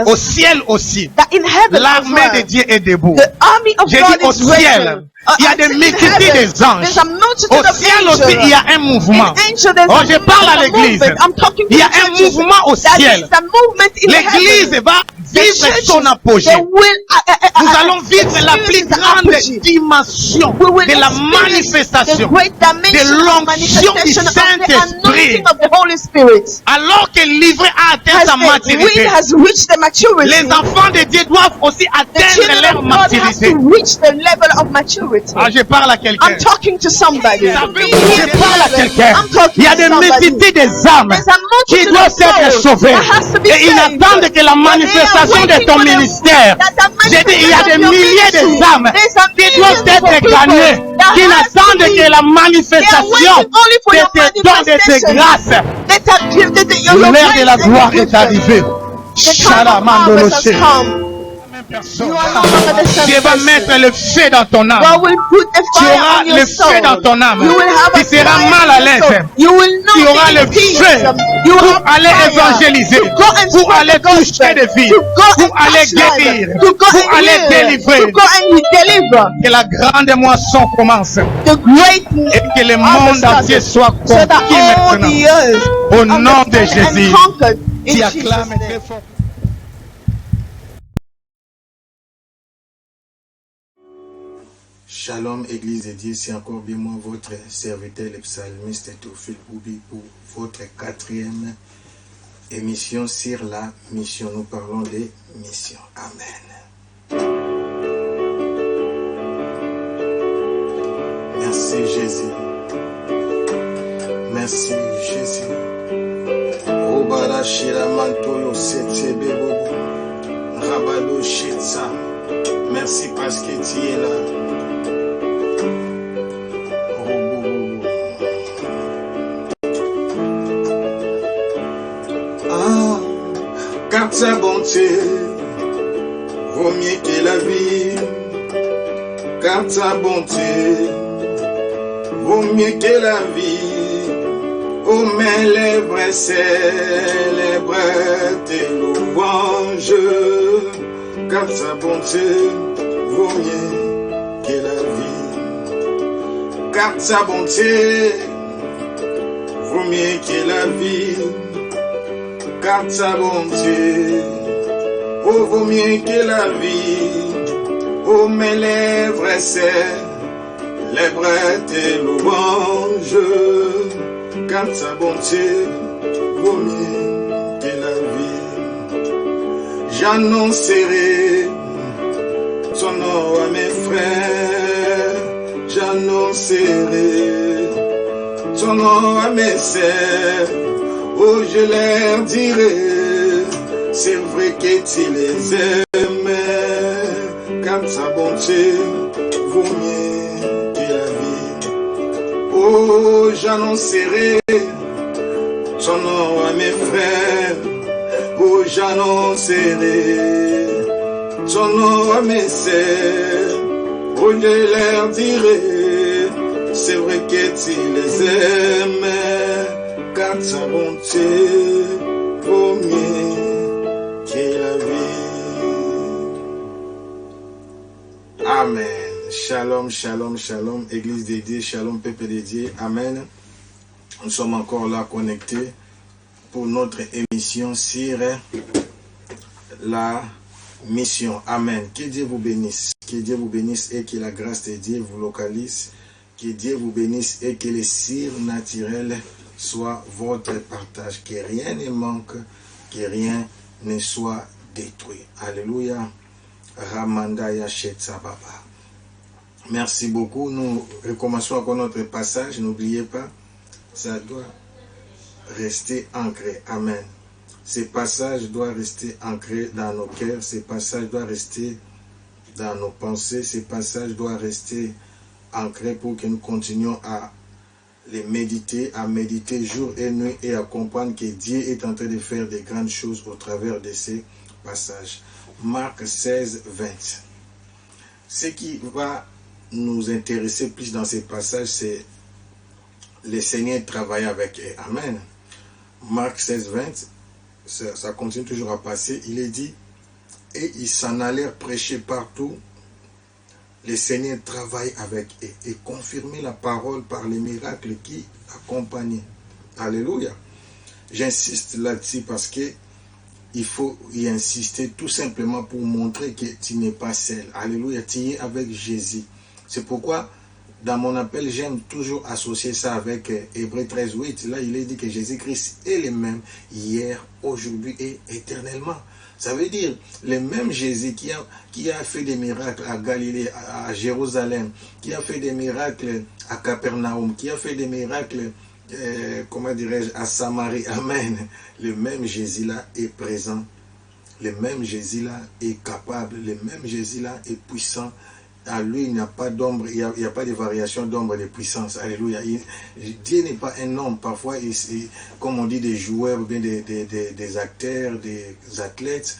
declares au ciel aussi, that in heaven as l'armée de well, Dieu est debout. the army of J'ai God dit au is risen. ciel, il y a des multitudes des anges. There's a multitude Au of ciel aussi, il y angels. a un mouvement. In angel, there's Oh, a, je parle à there's a l'église. movement. I'm talking to Il y a the un churches. mouvement au That ciel. is the movement in L'église heaven. va The vivre churches, son apogée. they will, Nous allons vivre la plus experience the grande apogee. dimension We will de la experience the manifestation great de dimension of l'onction du manifestation of the Saint-Esprit. anointing of the Holy Spirit. Alors que l'ivraie a atteint As sa the reed maturité, has reached the maturity, les enfants de Dieu doivent aussi the atteindre children leur of God have maturité. to reach the level of maturity. Ah, je parle à quelqu'un. I'm talking to somebody. Je parle à quelqu'un. I'm talking Il y a to des somebody. multitudes des âmes There's a qui multitude doivent of être souls sauvées. that has to be Et ils saved. attendent que la manifestation de ton ministère. J'ai dit, il y a des milliers de âmes qui doivent être gagnées, qui n'attendent que la manifestation de tes dons, de tes grâces. L'heure de la gloire est arrivée. Shalamandolo has Shé. come. Personne. You are no longer the same Dieu va person. mettre le feu dans ton âme. God will put a Tu fire auras on your le soul. feu dans ton âme. You will have Tu a seras fire mal in à your l'aise. soul. You will not Tu auras be le in peace. feu You will pour have aller fire évangéliser, to go and pour spread aller the gospel, toucher des vies, to go pour and aller touch lives, guérir, to go pour and aller heal, délivrer. to go and deliver. Que la grande moisson commence The great et que le monde entier soit so that conquis all maintenant. the earth Au nom de understand Jésus, and conquered in tu Jesus' acclames name. très fort. Shalom Église de Dieu, c'est encore bien moi votre serviteur le psalmiste Théophile Boubi pour votre 4e émission sur la mission. Nous parlons des missions. Amen. Merci Jésus. Merci Jésus. Obara Shira Mantoyo Setsebe Bobo. Rabalo Shetsa. Merci parce que tu es là. Car sa bonté vaut mieux que la vie, car ta bonté vaut mieux que la vie. Oh, mes lèvres célèbrent tes louanges, car ta bonté vaut mieux que la vie, car ta bonté vaut mieux que la vie. Car ta bonté, oh, vaut mieux que la vie. Oh, mes lèvres célèbrent tes louanges. Car ta bonté, vaut mieux que la vie. J'annoncerai ton nom à mes frères. J'annoncerai ton nom à mes sœurs. Oh, je leur dirai, c'est vrai que tu les aimes, car ta bonté vaut mieux que la vie. Oh, j'annoncerai ton nom à mes frères. Oh, j'annoncerai ton nom à mes sœurs. Oh, je leur dirai, c'est vrai que tu les aimes, car ta bonté vaut mieux que la vie. Amen. Shalom, shalom, shalom. Église de Dieu, shalom, peuple de Dieu. Amen. Nous sommes encore là connectés pour notre émission sur la mission. Amen. Que Dieu vous bénisse. Que Dieu vous bénisse et que la grâce de Dieu vous localise. Que Dieu vous bénisse et que le surnaturel soit votre partage, que rien ne manque, que rien ne soit détruit. Alléluia. Ramanda Yachetsa Baba. Merci beaucoup. Nous recommençons encore notre passage. N'oubliez pas, ça doit rester ancré. Amen. Ce passage doit rester ancré dans nos cœurs. Ce passage doit rester dans nos pensées. Ce passage doit rester ancré pour que nous continuions à les méditer, à méditer jour et nuit et à comprendre que Dieu est en train de faire de grandes choses au travers de ces passages. Marc 16, 20. Ce qui va nous intéresser plus dans ces passages, c'est le Seigneur travailler avec eux. Amen. Marc 16, 20, ça continue toujours à passer. Il est dit, Et ils s'en allèrent prêcher partout. Le Seigneur travaille avec eux et confirmer la parole par les miracles qui accompagnaient. Alléluia. J'insiste là-dessus parce que il faut y insister tout simplement pour montrer que tu n'es pas seul. Alléluia. Tu es avec Jésus. C'est pourquoi dans mon appel, j'aime toujours associer ça avec Hébreux 13:8. Là, il est dit que Jésus-Christ est le même hier, aujourd'hui et éternellement. Ça veut dire, le même Jésus qui a fait des miracles à Galilée, à Jérusalem, qui a fait des miracles à Capernaum, qui a fait des miracles, comment dirais-je, à Samarie. Amen. Le même Jésus-là est présent. Le même Jésus-là est capable. Le même Jésus-là est puissant. À lui, il n'y a pas d'ombre, il n'y a pas de variation d'ombre de puissance. Alléluia. Dieu n'est pas un homme. Parfois, comme on dit, des joueurs, ou bien des acteurs, des athlètes,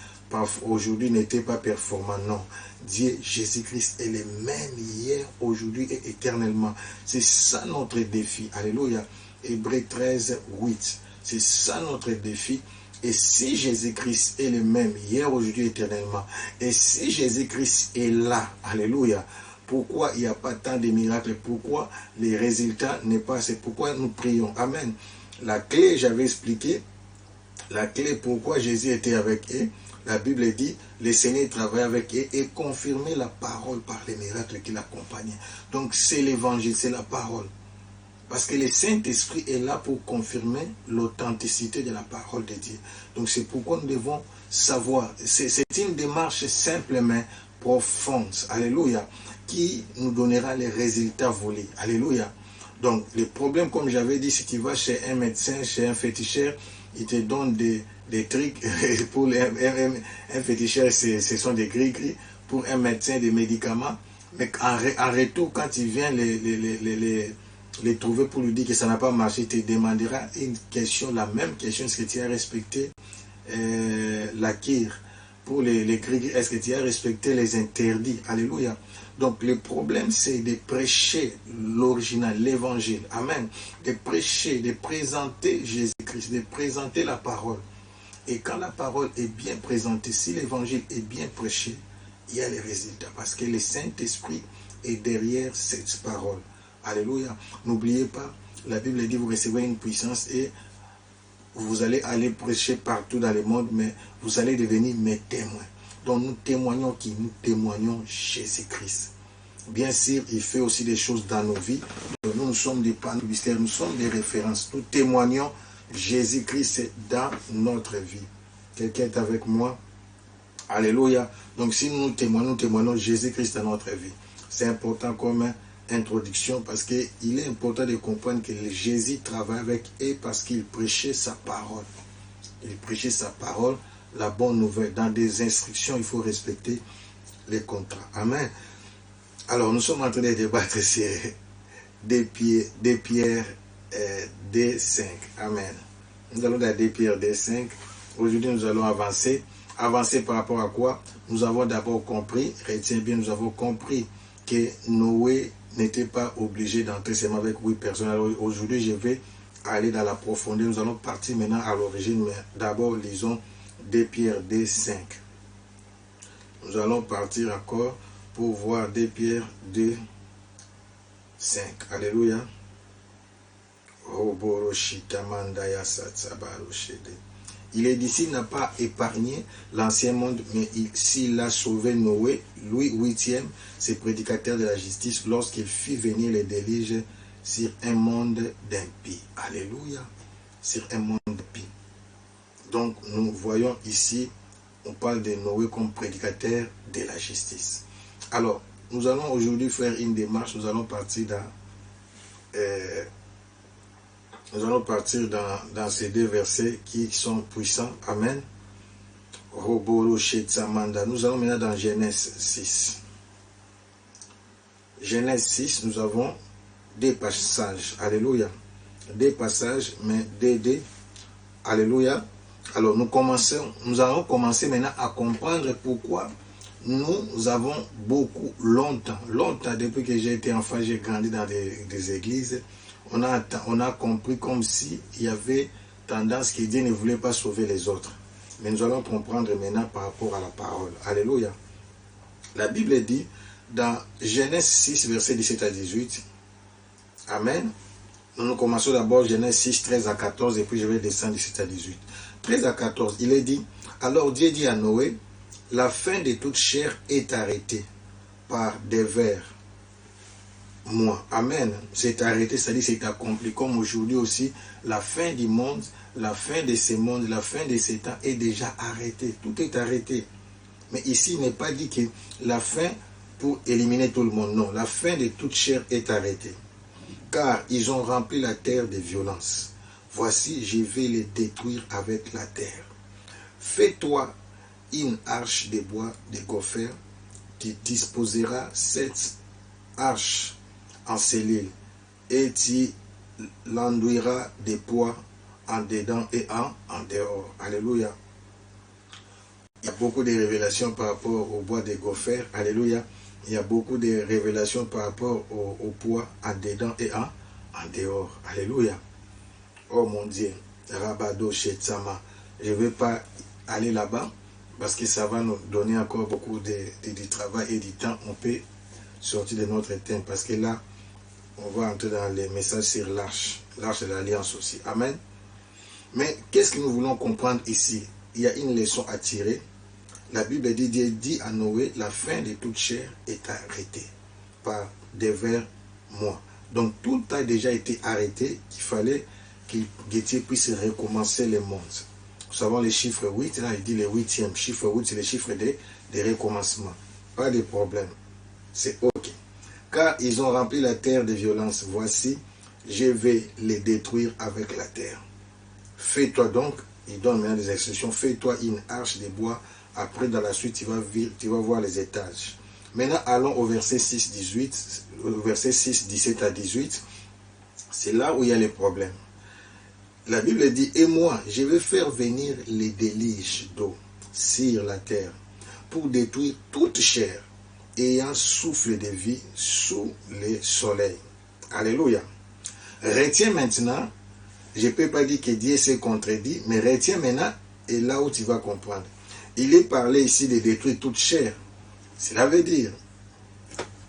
aujourd'hui n'étaient pas performants. Non. Dieu, Jésus-Christ est le même hier, aujourd'hui et éternellement. C'est ça notre défi. Alléluia. Hébreux 13:8. C'est ça notre défi. Et si Jésus-Christ est le même hier, aujourd'hui, éternellement, et si Jésus-Christ est là, alléluia, pourquoi il n'y a pas tant de miracles? Pourquoi les résultats n'est pas? C'est pourquoi nous prions. Amen. La clé, j'avais expliqué, la clé pourquoi Jésus était avec eux. La Bible dit, le Seigneur travaillait avec eux et confirmait la parole par les miracles qui l'accompagnaient. Donc c'est l'évangile, c'est la parole. Parce que le Saint-Esprit est là pour confirmer l'authenticité de la parole de Dieu. Donc c'est pourquoi nous devons savoir. C'est une démarche simplement profonde. Alléluia. Qui nous donnera les résultats voulus. Alléluia. Donc les problèmes, comme j'avais dit, si tu vas chez un médecin, chez un féticheur, il te donne des trucs. Pour un féticheur, ce sont des gris-gris. Pour un médecin, des médicaments. Mais en retour, quand il vient les trouver pour lui dire que ça n'a pas marché, il te demandera une question, la même question, est-ce que tu as respecté la kir? Pour les gris, est-ce que tu as respecté les interdits? Alléluia. Donc le problème, c'est de prêcher l'original, l'évangile. Amen. De prêcher, de présenter Jésus-Christ, de présenter la parole. Et quand la parole est bien présentée, si l'évangile est bien prêché, il y a les résultats. Parce que le Saint-Esprit est derrière cette parole. Alléluia. N'oubliez pas, la Bible dit, vous recevrez une puissance et vous allez aller prêcher partout dans le monde, mais vous allez devenir mes témoins. Donc nous témoignons qui? Nous témoignons Jésus-Christ. Bien sûr, il fait aussi des choses dans nos vies. Donc, nous sommes des panneaux publicitaires, nous sommes des références. Nous témoignons Jésus-Christ dans notre vie. Quelqu'un est avec moi? Alléluia. Donc si nous témoignons Jésus-Christ dans notre vie. C'est important comme introduction parce qu'il est important de comprendre que Jésus travaille avec eux parce qu'il prêchait sa parole. Il prêchait sa parole, la bonne nouvelle. Dans des instructions, il faut respecter les contrats. Amen. Alors, nous sommes en train de débattre sur 2 Pierre 2:5. Amen. Nous allons dans 2 Pierre 2:5. Aujourd'hui, nous allons avancer. Avancer par rapport à quoi? Nous avons d'abord compris, retiens bien, nous avons compris que Noé n'était pas obligé d'entrer seulement avec 8 personnes. Alors aujourd'hui, je vais aller dans la profondeur. Nous allons partir maintenant à l'origine, mais d'abord, lisons 2 Pierre 2:5. Nous allons partir encore pour voir 2 Pierre 2:5. Alléluia. Il est d'ici, n'a pas épargné l'ancien monde, mais s'il a sauvé Noé, Louis 8e, c'est prédicateur de la justice, lorsqu'il fit venir les déluges sur un monde d'impies. Alléluia. Sur un monde d'impies. Donc, nous voyons ici, on parle de Noé comme prédicateur de la justice. Alors, nous allons aujourd'hui faire une démarche, nous allons partir dans ces 2 versets qui sont puissants. Amen. Nous allons maintenant dans Genèse 6. Genèse 6, nous avons 2 passages. Alléluia. 2 passages, mais 2. Alléluia. Alors nous allons commencer maintenant à comprendre pourquoi nous avons longtemps, depuis que j'ai été enfant, j'ai grandi dans des églises, on a compris comme si il y avait tendance que Dieu ne voulait pas sauver les autres. Mais nous allons comprendre maintenant par rapport à la parole. Alléluia. La Bible dit dans Genèse 6, verset 17 à 18. Amen. Nous commençons d'abord Genèse 6, 13 à 14 et puis je vais descendre 17 à 18. 13 à 14, il est dit, alors Dieu dit à Noé, la fin de toute chair est arrêtée par des vers. Moi, amen. C'est arrêté, c'est-à-dire c'est accompli. Comme aujourd'hui aussi, la fin du monde, la fin de ces mondes, la fin de ces temps est déjà arrêtée. Tout est arrêté. Mais ici, il n'est pas dit que la fin pour éliminer tout le monde. Non, la fin de toute chair est arrêtée. Car ils ont rempli la terre de violence. Voici, je vais les détruire avec la terre. Fais-toi une arche de bois de gopher. Tu disposeras 7 arches en cellule et tu l'enduiras de poids en dedans et en dehors. Alléluia. Il y a beaucoup de révélations par rapport au bois de gopher. Alléluia. Il y a beaucoup de révélations par rapport au poids en dedans et en dehors. Alléluia. Oh mon Dieu. Rabado Shetsama. Je ne vais pas aller là-bas parce que ça va nous donner encore beaucoup de travail et du temps. On peut sortir de notre thème parce que là, on va entrer dans les messages sur l'arche de l'alliance aussi. Amen. Mais qu'est-ce que nous voulons comprendre ici? Il y a une leçon à tirer. La Bible dit, Dieu dit à Noé, la fin de toute chair est arrêtée par des vers moi. Donc tout a déjà été arrêté, qu'il fallait que Dieu puisse recommencer le monde. Nous savons les chiffres 8, là il dit le 8e. Chiffre 8, c'est le chiffre des recommencements. Pas de problème. C'est ok. Car ils ont rempli la terre de violence. Voici, je vais les détruire avec la terre. Fais-toi donc, il donne maintenant des instructions, fais-toi une arche de bois. Après, dans la suite, tu vas voir les étages. Maintenant, allons au verset 6, 18, au verset 6, 17 à 18. C'est là où il y a les problèmes. La Bible dit, et moi, je vais faire venir les déluges d'eau sur la terre pour détruire toute chair ayant souffle de vie sous le soleil. Alléluia. Retiens maintenant, je ne peux pas dire que Dieu s'est contredit, mais retiens maintenant, et là où tu vas comprendre. Il est parlé ici de détruire toute chair. Cela veut dire,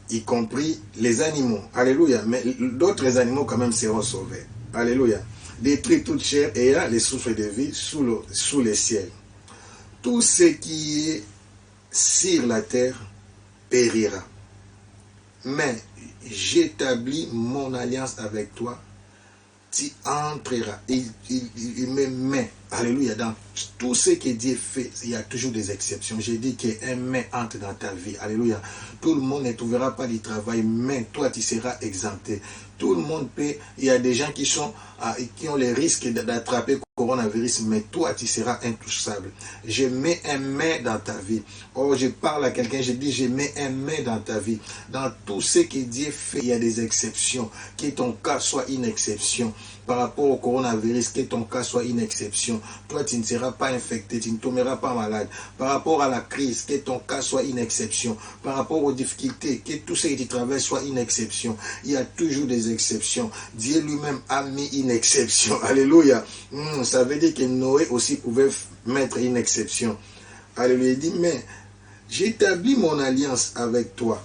y compris les animaux. Alléluia. Mais d'autres animaux quand même seront sauvés. Alléluia. Détruire toute chair ayant les souffles de vie sous le ciel. Tout ce qui est sur la terre périra. Mais j'établis mon alliance avec toi. Tu entreras. Il me met, alléluia, dans tout ce que Dieu fait, il y a toujours des exceptions. J'ai dit qu'un mais entre dans ta vie. Alléluia. Tout le monde ne trouvera pas du travail, mais toi, tu seras exempté. Tout le monde peut, il y a des gens qui ont les risques d'attraper le coronavirus, mais toi, tu seras intouchable. Je mets un mais dans ta vie. Oh, je parle à quelqu'un, je dis, je mets un mais dans ta vie. Dans tout ce que Dieu fait, il y a des exceptions. Que ton cas soit une exception. Par rapport au coronavirus, que ton cas soit une exception. Toi, tu ne seras pas infecté, tu ne tomberas pas malade. Par rapport à la crise, que ton cas soit une exception. Par rapport aux difficultés, que tout ce que tu traverses soit une exception. Il y a toujours des exceptions. Dieu lui-même a mis une exception. Alléluia. Ça veut dire que Noé aussi pouvait mettre une exception. Alléluia. Il dit, mais j'établis mon alliance avec toi.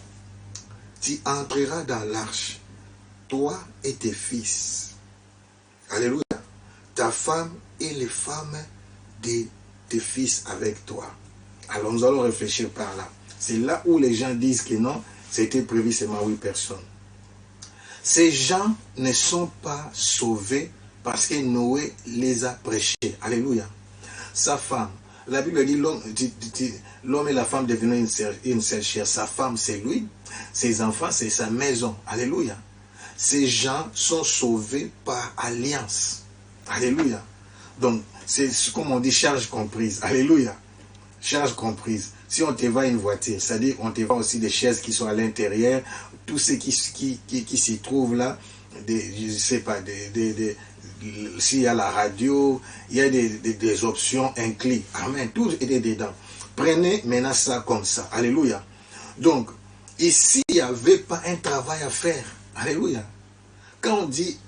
Tu entreras dans l'arche, toi et tes fils. Alléluia. Ta femme et les femmes de tes fils avec toi. Alors nous allons réfléchir par là. C'est là où les gens disent que non, c'était prévu seulement 8 personnes. Ces gens ne sont pas sauvés parce que Noé les a prêchés. Alléluia. Sa femme, la Bible dit l'homme et la femme devenaient une seule chair. Sa femme, c'est lui. Ses enfants, c'est sa maison. Alléluia. Ces gens sont sauvés par alliance. Alléluia. Donc, c'est comme on dit, charge comprise. Alléluia. Charge comprise. Si on te vend une voiture, c'est-à-dire on te vend aussi des chaises qui sont à l'intérieur, tout ce qui s'y trouve là, je ne sais pas, s'il y a la radio, il y a des options incluses. Amen. Tout est dedans. Prenez maintenant ça comme ça. Alléluia. Donc, ici, il n'y avait pas un travail à faire. Alléluia. Quand on dit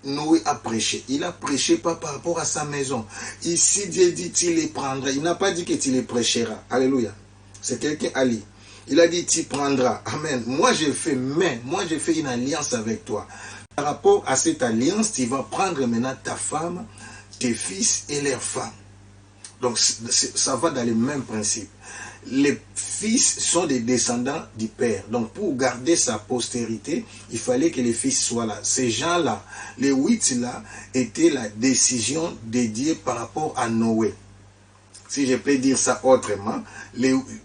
Noé a prêché. Il a prêché pas par rapport à sa maison. Ici, Dieu dit, tu les prendras. Il n'a pas dit que tu les prêcheras. Alléluia. C'est quelqu'un Ali. Il a dit, tu prendras. Amen. Moi, j'ai fait une alliance avec toi. Par rapport à cette alliance, tu vas prendre maintenant ta femme, tes fils et leurs femmes. Donc, ça va dans le même principe. Les fils sont des descendants du père. Donc, pour garder sa postérité, il fallait que les fils soient là. Ces gens-là, les 8 là, étaient la décision dédiée par rapport à Noé. Si je peux dire ça autrement.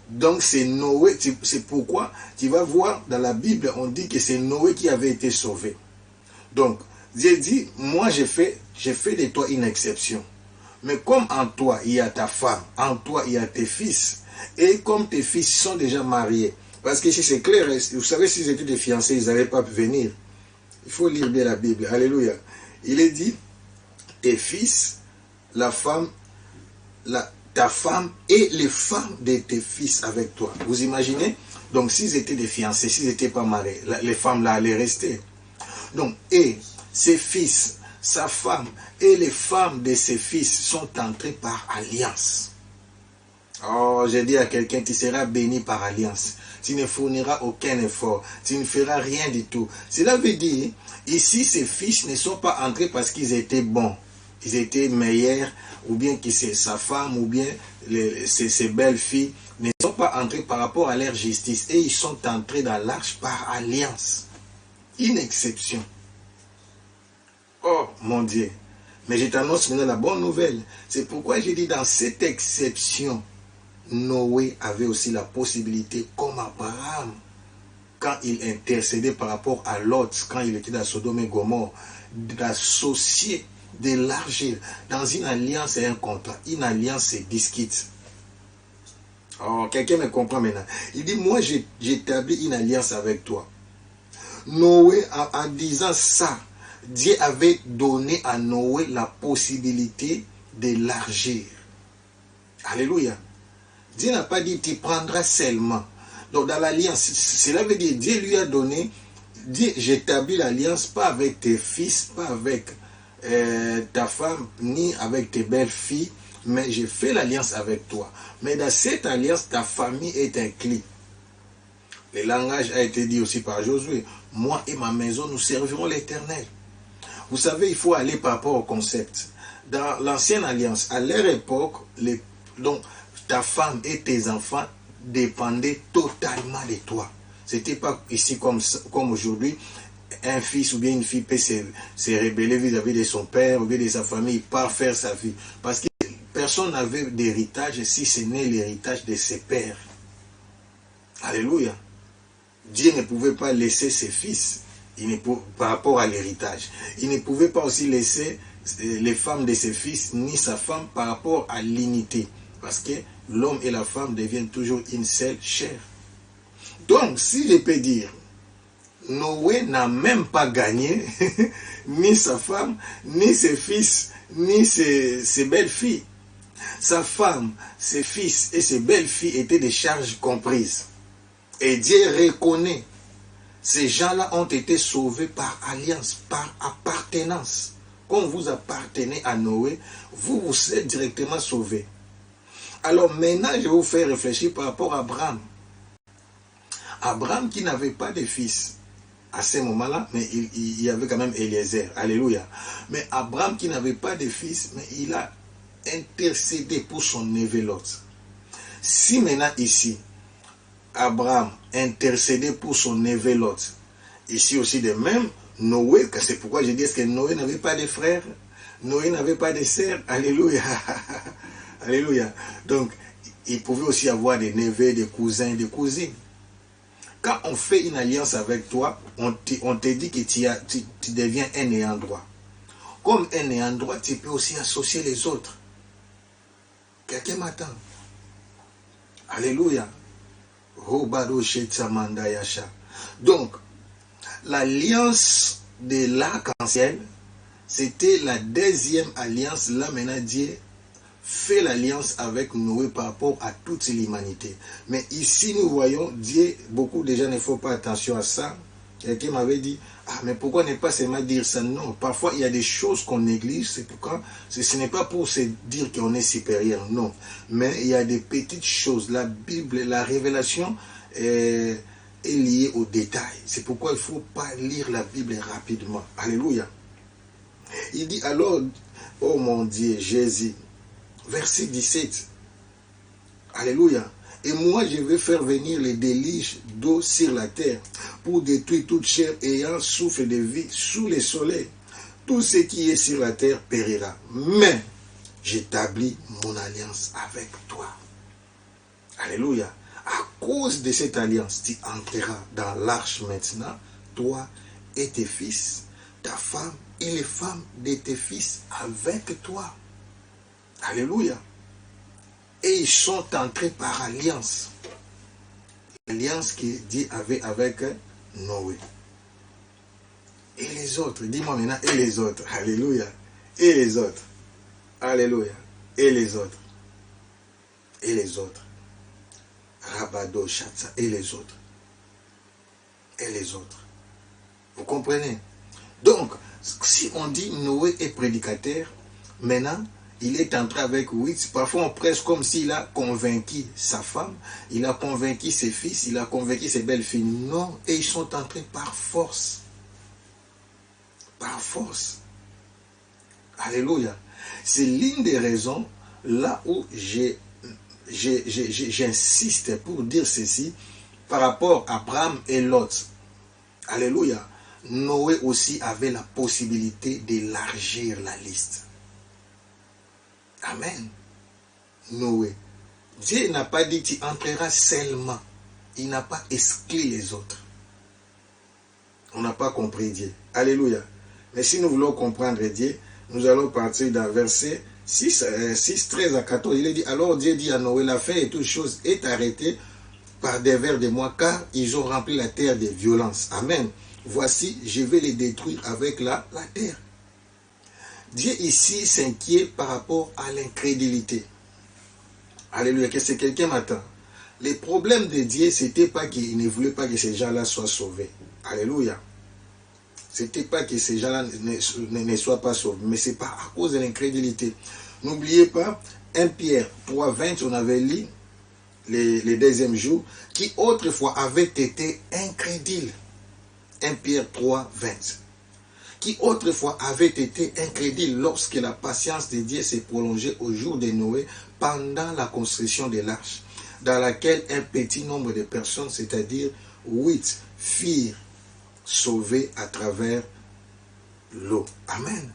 Donc, c'est Noé. C'est pourquoi tu vas voir dans la Bible, on dit que c'est Noé qui avait été sauvé. Donc, Dieu dit, moi, j'ai fait de toi une exception. Mais comme en toi, il y a ta femme, en toi, il y a tes fils, et comme tes fils sont déjà mariés, parce que si c'est clair, vous savez, s'ils étaient des fiancés, ils n'avaient pas pu venir. Il faut lire bien la Bible. Alléluia. Il est dit, tes fils, la femme, ta femme et les femmes de tes fils avec toi. Vous imaginez? Donc, s'ils étaient des fiancés, s'ils n'étaient pas mariés, les femmes là allaient rester. Donc, et ses fils, sa femme et les femmes de ses fils sont entrés par alliance. Oh, j'ai dit à quelqu'un, tu seras béni par alliance. Tu ne fourniras aucun effort. Tu ne feras rien du tout. Cela veut dire, ici, ses fils ne sont pas entrés parce qu'ils étaient bons. Ils étaient meilleurs, ou bien que c'est sa femme, ou bien ses belles filles, ne sont pas entrés par rapport à leur justice. Et ils sont entrés dans l'arche par alliance. Une exception. Oh, mon Dieu. Mais je t'annonce maintenant la bonne nouvelle. C'est pourquoi j'ai dit dans cette exception, Noé avait aussi la possibilité, comme Abraham, quand il intercédait par rapport à Lot, quand il était dans Sodome et Gomorrhe, d'associer, d'élargir dans une alliance et un contrat. Une alliance, c'est disquite. Oh, quelqu'un me comprend maintenant. Il dit, moi, j'établis une alliance avec toi. Noé, en disant ça, Dieu avait donné à Noé la possibilité d'élargir. Alléluia. Dieu n'a pas dit tu prendras seulement. Donc dans l'alliance, cela veut dire Dieu lui a donné, Dieu, j'établis l'alliance pas avec tes fils, pas avec ta femme, ni avec tes belles filles, mais j'ai fait l'alliance avec toi. Mais dans cette alliance, ta famille est inclue. Le langage a été dit aussi par Josué. Moi et ma maison, nous servirons l'Éternel. Vous savez, il faut aller par rapport au concept. Dans l'ancienne alliance, à leur époque, donc, ta femme et tes enfants dépendaient totalement de toi. Ce n'était pas ici comme aujourd'hui, un fils ou bien une fille peut se rébeller vis-à-vis de son père ou bien de sa famille, pas faire sa vie. Parce que personne n'avait d'héritage si ce n'est l'héritage de ses pères. Alléluia. Dieu ne pouvait pas laisser ses fils par rapport à l'héritage. Il ne pouvait pas aussi laisser les femmes de ses fils ni sa femme par rapport à l'unité. Parce que l'homme et la femme deviennent toujours une seule chair. Donc, si je peux dire, Noé n'a même pas gagné ni sa femme, ni ses fils, ni ses belles-filles. Sa femme, ses fils et ses belles-filles étaient des charges comprises. Et Dieu reconnaît, ces gens-là ont été sauvés par alliance, par appartenance. Comme vous appartenez à Noé, vous êtes directement sauvés. Alors maintenant, je vais vous faire réfléchir par rapport à Abraham. Abraham qui n'avait pas de fils à ce moment-là, mais il y avait quand même Eliezer. Alléluia. Mais Abraham qui n'avait pas de fils, mais il a intercédé pour son neveu Lot. Si maintenant ici, Abraham intercédait pour son neveu Lot, ici aussi de même, Noé, c'est pourquoi je dis que Noé n'avait pas de frères, Noé n'avait pas de sœurs. Alléluia. Alléluia. Donc, il pouvait aussi avoir des neveux, des cousins, des cousines. Quand on fait une alliance avec toi, on te dit que tu deviens un ayant droit. Comme un ayant droit, tu peux aussi associer les autres. Quelqu'un m'attend. Alléluia. Donc, l'alliance de l'arc-en-ciel, c'était la deuxième alliance. Là, maintenant, Dieu fait l'alliance avec Noé par rapport à toute l'humanité. Mais ici, nous voyons Dieu, beaucoup de gens ne font pas attention à ça. Quelqu'un m'avait dit, ah, mais pourquoi ne pas seulement dire ça? Non, parfois il y a des choses qu'on néglige, c'est pourquoi ce n'est pas pour se dire qu'on est supérieur, non. Mais il y a des petites choses. La Bible, la révélation est liée aux détails. C'est pourquoi il ne faut pas lire la Bible rapidement. Alléluia. Il dit alors, oh mon Dieu, Jésus, verset 17. Alléluia. Et moi, je vais faire venir les déluges d'eau sur la terre pour détruire toute chair ayant souffle de vie sous le soleil. Tout ce qui est sur la terre périra. Mais j'établis mon alliance avec toi. Alléluia. À cause de cette alliance, tu entreras dans l'arche maintenant, toi et tes fils, ta femme et les femmes de tes fils avec toi. Alléluia. Et ils sont entrés par alliance. L'alliance que Dieu avait avec Noé. Et les autres, dis-moi maintenant, et les autres. Alléluia. Et les autres. Alléluia. Et les autres. Et les autres. Rabado, Shatsa, et les autres. Et les autres. Vous comprenez? Donc, si on dit Noé est prédicateur, maintenant, il est entré avec 8. Parfois, on prêche comme s'il a convaincu sa femme, il a convaincu ses fils, il a convaincu ses belles-filles. Non, et ils sont entrés par force. Par force. Alléluia. C'est l'une des raisons là où j'insiste pour dire ceci par rapport à Abraham et Lot. Alléluia. Noé aussi avait la possibilité d'élargir la liste. Amen. Noé. Dieu n'a pas dit tu entreras seulement. Il n'a pas exclu les autres. On n'a pas compris Dieu. Alléluia. Mais si nous voulons comprendre Dieu, nous allons partir d'un verset 6, 13 à 14. Il est dit, alors Dieu dit à Noé, l'affaire et toute chose est arrêtée par des vers de moi, car ils ont rempli la terre de violence. Amen. Voici, je vais les détruire avec la terre. Dieu ici s'inquiète par rapport à l'incrédulité. Alléluia, que c'est quelqu'un m'attend. Le problème de Dieu, c'était pas qu'il ne voulait pas que ces gens-là soient sauvés. Alléluia. C'était pas que ces gens-là ne soient pas sauvés, mais c'est pas à cause de l'incrédulité. N'oubliez pas, 1 Pierre 3, 20, on avait lu les deuxièmes jours, qui autrefois avaient été incrédules. 1 Pierre 3, 20. Qui autrefois avait été incrédule lorsque la patience de Dieu s'est prolongée au jour de Noé pendant la construction de l'arche, dans laquelle un petit nombre de personnes, c'est-à-dire 8, firent sauver à travers l'eau. Amen.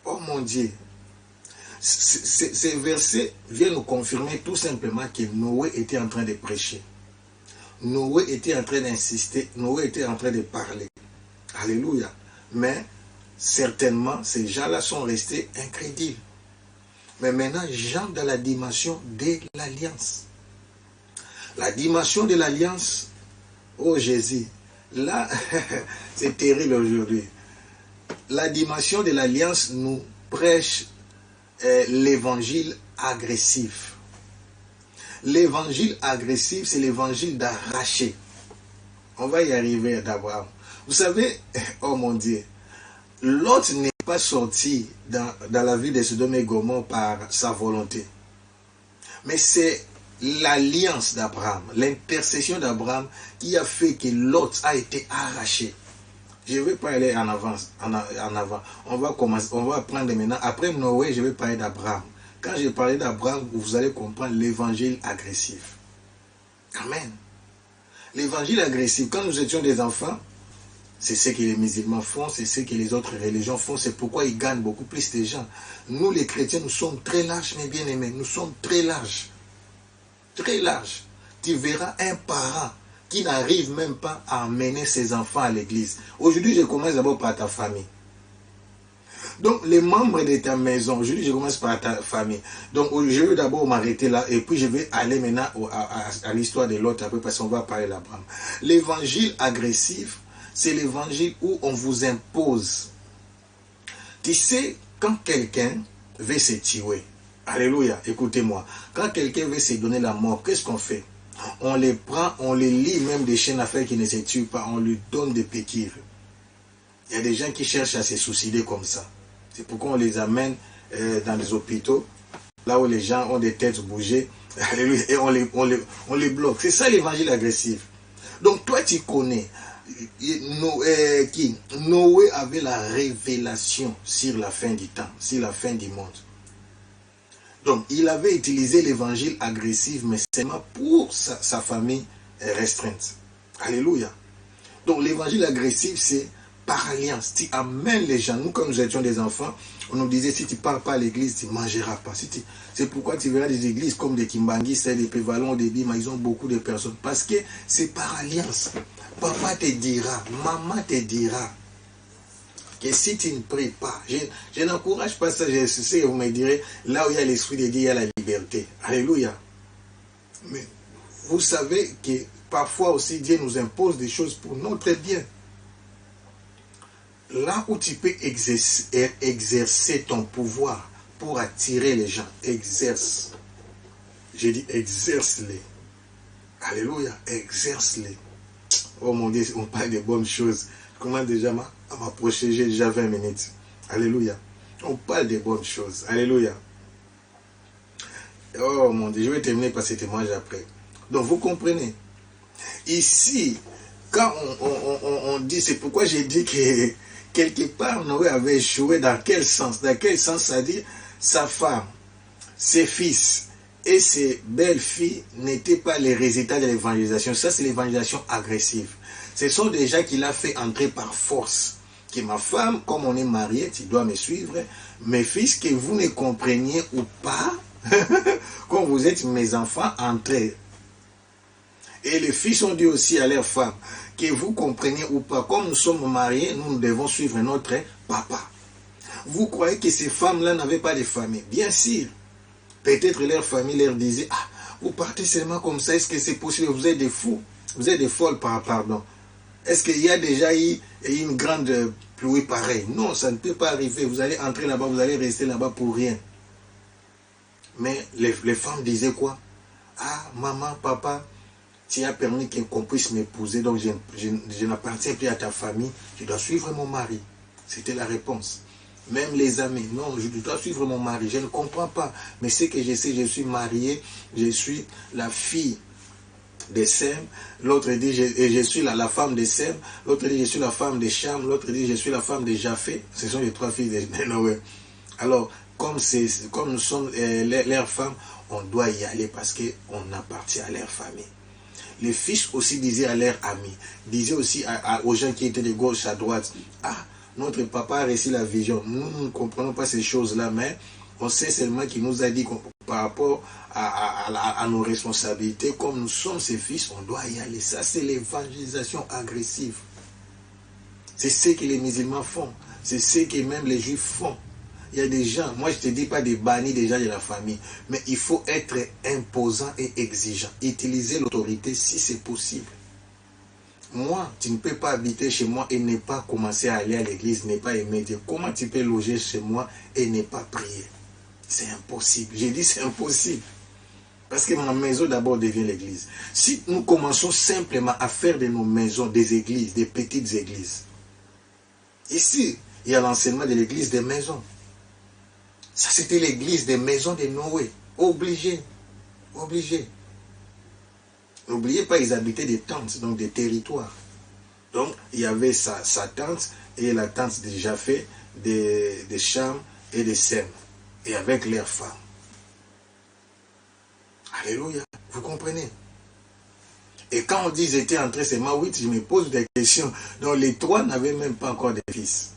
Oh mon Dieu. Ces versets viennent nous confirmer tout simplement que Noé était en train de prêcher. Noé était en train d'insister, Noé était en train de parler. Alléluia. Mais certainement, ces gens-là sont restés incrédules. Mais maintenant, j'entre dans la dimension de l'alliance. La dimension de l'alliance, oh Jésus, là, c'est terrible aujourd'hui. La dimension de l'alliance nous prêche l'évangile agressif. L'évangile agressif, c'est l'évangile d'arracher. On va y arriver d'abord. Vous savez, oh mon Dieu, Lot n'est pas sorti dans la vie de Sodome et Gomorrhe par sa volonté. Mais c'est l'alliance d'Abraham, l'intercession d'Abraham qui a fait que Lot a été arraché. Je ne vais pas aller en avant. On va commencer, on va prendre maintenant. Après Noé, je vais parler d'Abraham. Quand je parlais d'Abraham, vous allez comprendre l'évangile agressif. Amen. L'évangile agressif, quand nous étions des enfants, c'est ce que les musulmans font, c'est ce que les autres religions font, c'est pourquoi ils gagnent beaucoup plus de gens. Nous, les chrétiens, nous sommes très larges, mes bien-aimés. Nous sommes très larges. Très larges. Tu verras un parent qui n'arrive même pas à emmener ses enfants à l'église. Aujourd'hui, je commence d'abord par ta famille. Donc, les membres de ta maison, aujourd'hui, je commence par ta famille. Donc, je vais d'abord m'arrêter là et puis je vais aller maintenant à l'histoire de l'autre après parce qu'on va parler d'Abraham. L'évangile agressif, c'est l'évangile où on vous impose. Tu sais, quand quelqu'un veut se tuer, alléluia, écoutez-moi, quand quelqu'un veut se donner la mort, qu'est-ce qu'on fait? On les prend, on les lit même des chaînes à fer qui ne se tuent pas, on lui donne des piqûres. Il y a des gens qui cherchent à se suicider comme ça. C'est pourquoi on les amène dans les hôpitaux, là où les gens ont des têtes bougées, et on les bloque. C'est ça l'évangile agressif. Donc toi tu connais, Noé avait la révélation sur la fin du temps, sur la fin du monde. Donc il avait utilisé l'évangile agressif, mais seulement pour sa famille restreinte. Alléluia. Donc l'évangile agressif, c'est par alliance. Tu amènes les gens. Nous, quand nous étions des enfants, on nous disait, si tu ne pars pas à l'église, tu ne mangeras pas. C'est pourquoi tu verras des églises comme des Kimbanguis, des Pévalons, des Bima, ils ont beaucoup de personnes. Parce que c'est par alliance. Papa te dira, maman te dira, que si tu ne pries pas, je n'encourage pas ça, je sais que vous me direz, là où il y a l'Esprit de Dieu, il y a la liberté. Alléluia. Mais vous savez que parfois aussi Dieu nous impose des choses pour notre bien. Là où tu peux exercer ton pouvoir pour attirer les gens, exerce. J'ai dit exerce-les. Alléluia, exerce-les. Oh mon Dieu, on parle de bonnes choses. Comment déjà m'approcher, j'ai déjà 20 minutes. Alléluia. On parle de bonnes choses. Alléluia. Oh mon Dieu, je vais terminer par ce témoignage après. Donc vous comprenez. Ici, quand on dit, c'est pourquoi j'ai dit que quelque part Noé avait échoué. Dans quel sens? Dans quel sens? C'est-à-dire sa femme, ses fils et ses belles-filles n'étaient pas les résultats de l'évangélisation. Ça, c'est l'évangélisation agressive. Ce sont des gens qu'il a fait entrer par force. Que ma femme, comme on est marié, tu dois me suivre. Mes fils, que vous ne compreniez ou pas, quand vous êtes mes enfants, entrez. Et les fils ont dit aussi à leurs femmes, que vous compreniez ou pas, comme nous sommes mariés, nous devons suivre notre papa. Vous croyez que ces femmes-là n'avaient pas de famille? Bien sûr. Peut-être leur famille leur disait, ah, vous partez seulement comme ça, est-ce que c'est possible? Vous êtes des fous, vous êtes des folles, pardon. Est-ce qu'il y a déjà eu une grande pluie pareille? Non, ça ne peut pas arriver. Vous allez entrer là-bas, vous allez rester là-bas pour rien. Mais les femmes disaient quoi? Ah, maman, papa, tu as permis qu'on puisse m'épouser, donc je n'appartiens plus à ta famille, je dois suivre mon mari. C'était la réponse. Même les amis, non, je dois suivre mon mari, je ne comprends pas. Mais ce que je sais, je suis marié, je suis la fille de Sem, l'autre dit je suis la femme de Sem, l'autre dit je suis la femme de Cham, l'autre dit je suis la femme de Japheth. Ce sont les trois filles de Noé. Alors, comme nous sommes leurs femmes, on doit y aller parce qu'on appartient à leur famille. Les fils aussi disaient à leurs amis, disaient aussi aux gens qui étaient de gauche à droite, ah, notre papa a reçu la vision. Nous ne comprenons pas ces choses-là, mais on sait seulement qu'il nous a dit par rapport à nos responsabilités, comme nous sommes ses fils, on doit y aller. Ça, c'est l'évangélisation agressive. C'est ce que les musulmans font. C'est ce que même les juifs font. Il y a des gens, moi je ne te dis pas de bannir des gens de la famille, mais il faut être imposant et exigeant. Utiliser l'autorité si c'est possible. Moi, tu ne peux pas habiter chez moi et ne pas commencer à aller à l'église, ne pas aimer Dieu. Comment tu peux loger chez moi et ne pas prier? C'est impossible. J'ai dit c'est impossible. Parce que ma maison d'abord devient l'église. Si nous commençons simplement à faire de nos maisons des églises, des petites églises. Ici, il y a l'enseignement de l'église des maisons. Ça, c'était l'église des maisons de Noé. Obligé. Obligé. N'oubliez pas, ils habitaient des tentes, donc des territoires. Donc, il y avait sa tente et la tente de Japheth, de Cham et de Sem. Et avec leurs femmes. Alléluia. Vous comprenez? Et quand on dit qu'ils étaient entrés seulement 8, je me pose des questions. Donc, les trois n'avaient même pas encore de fils.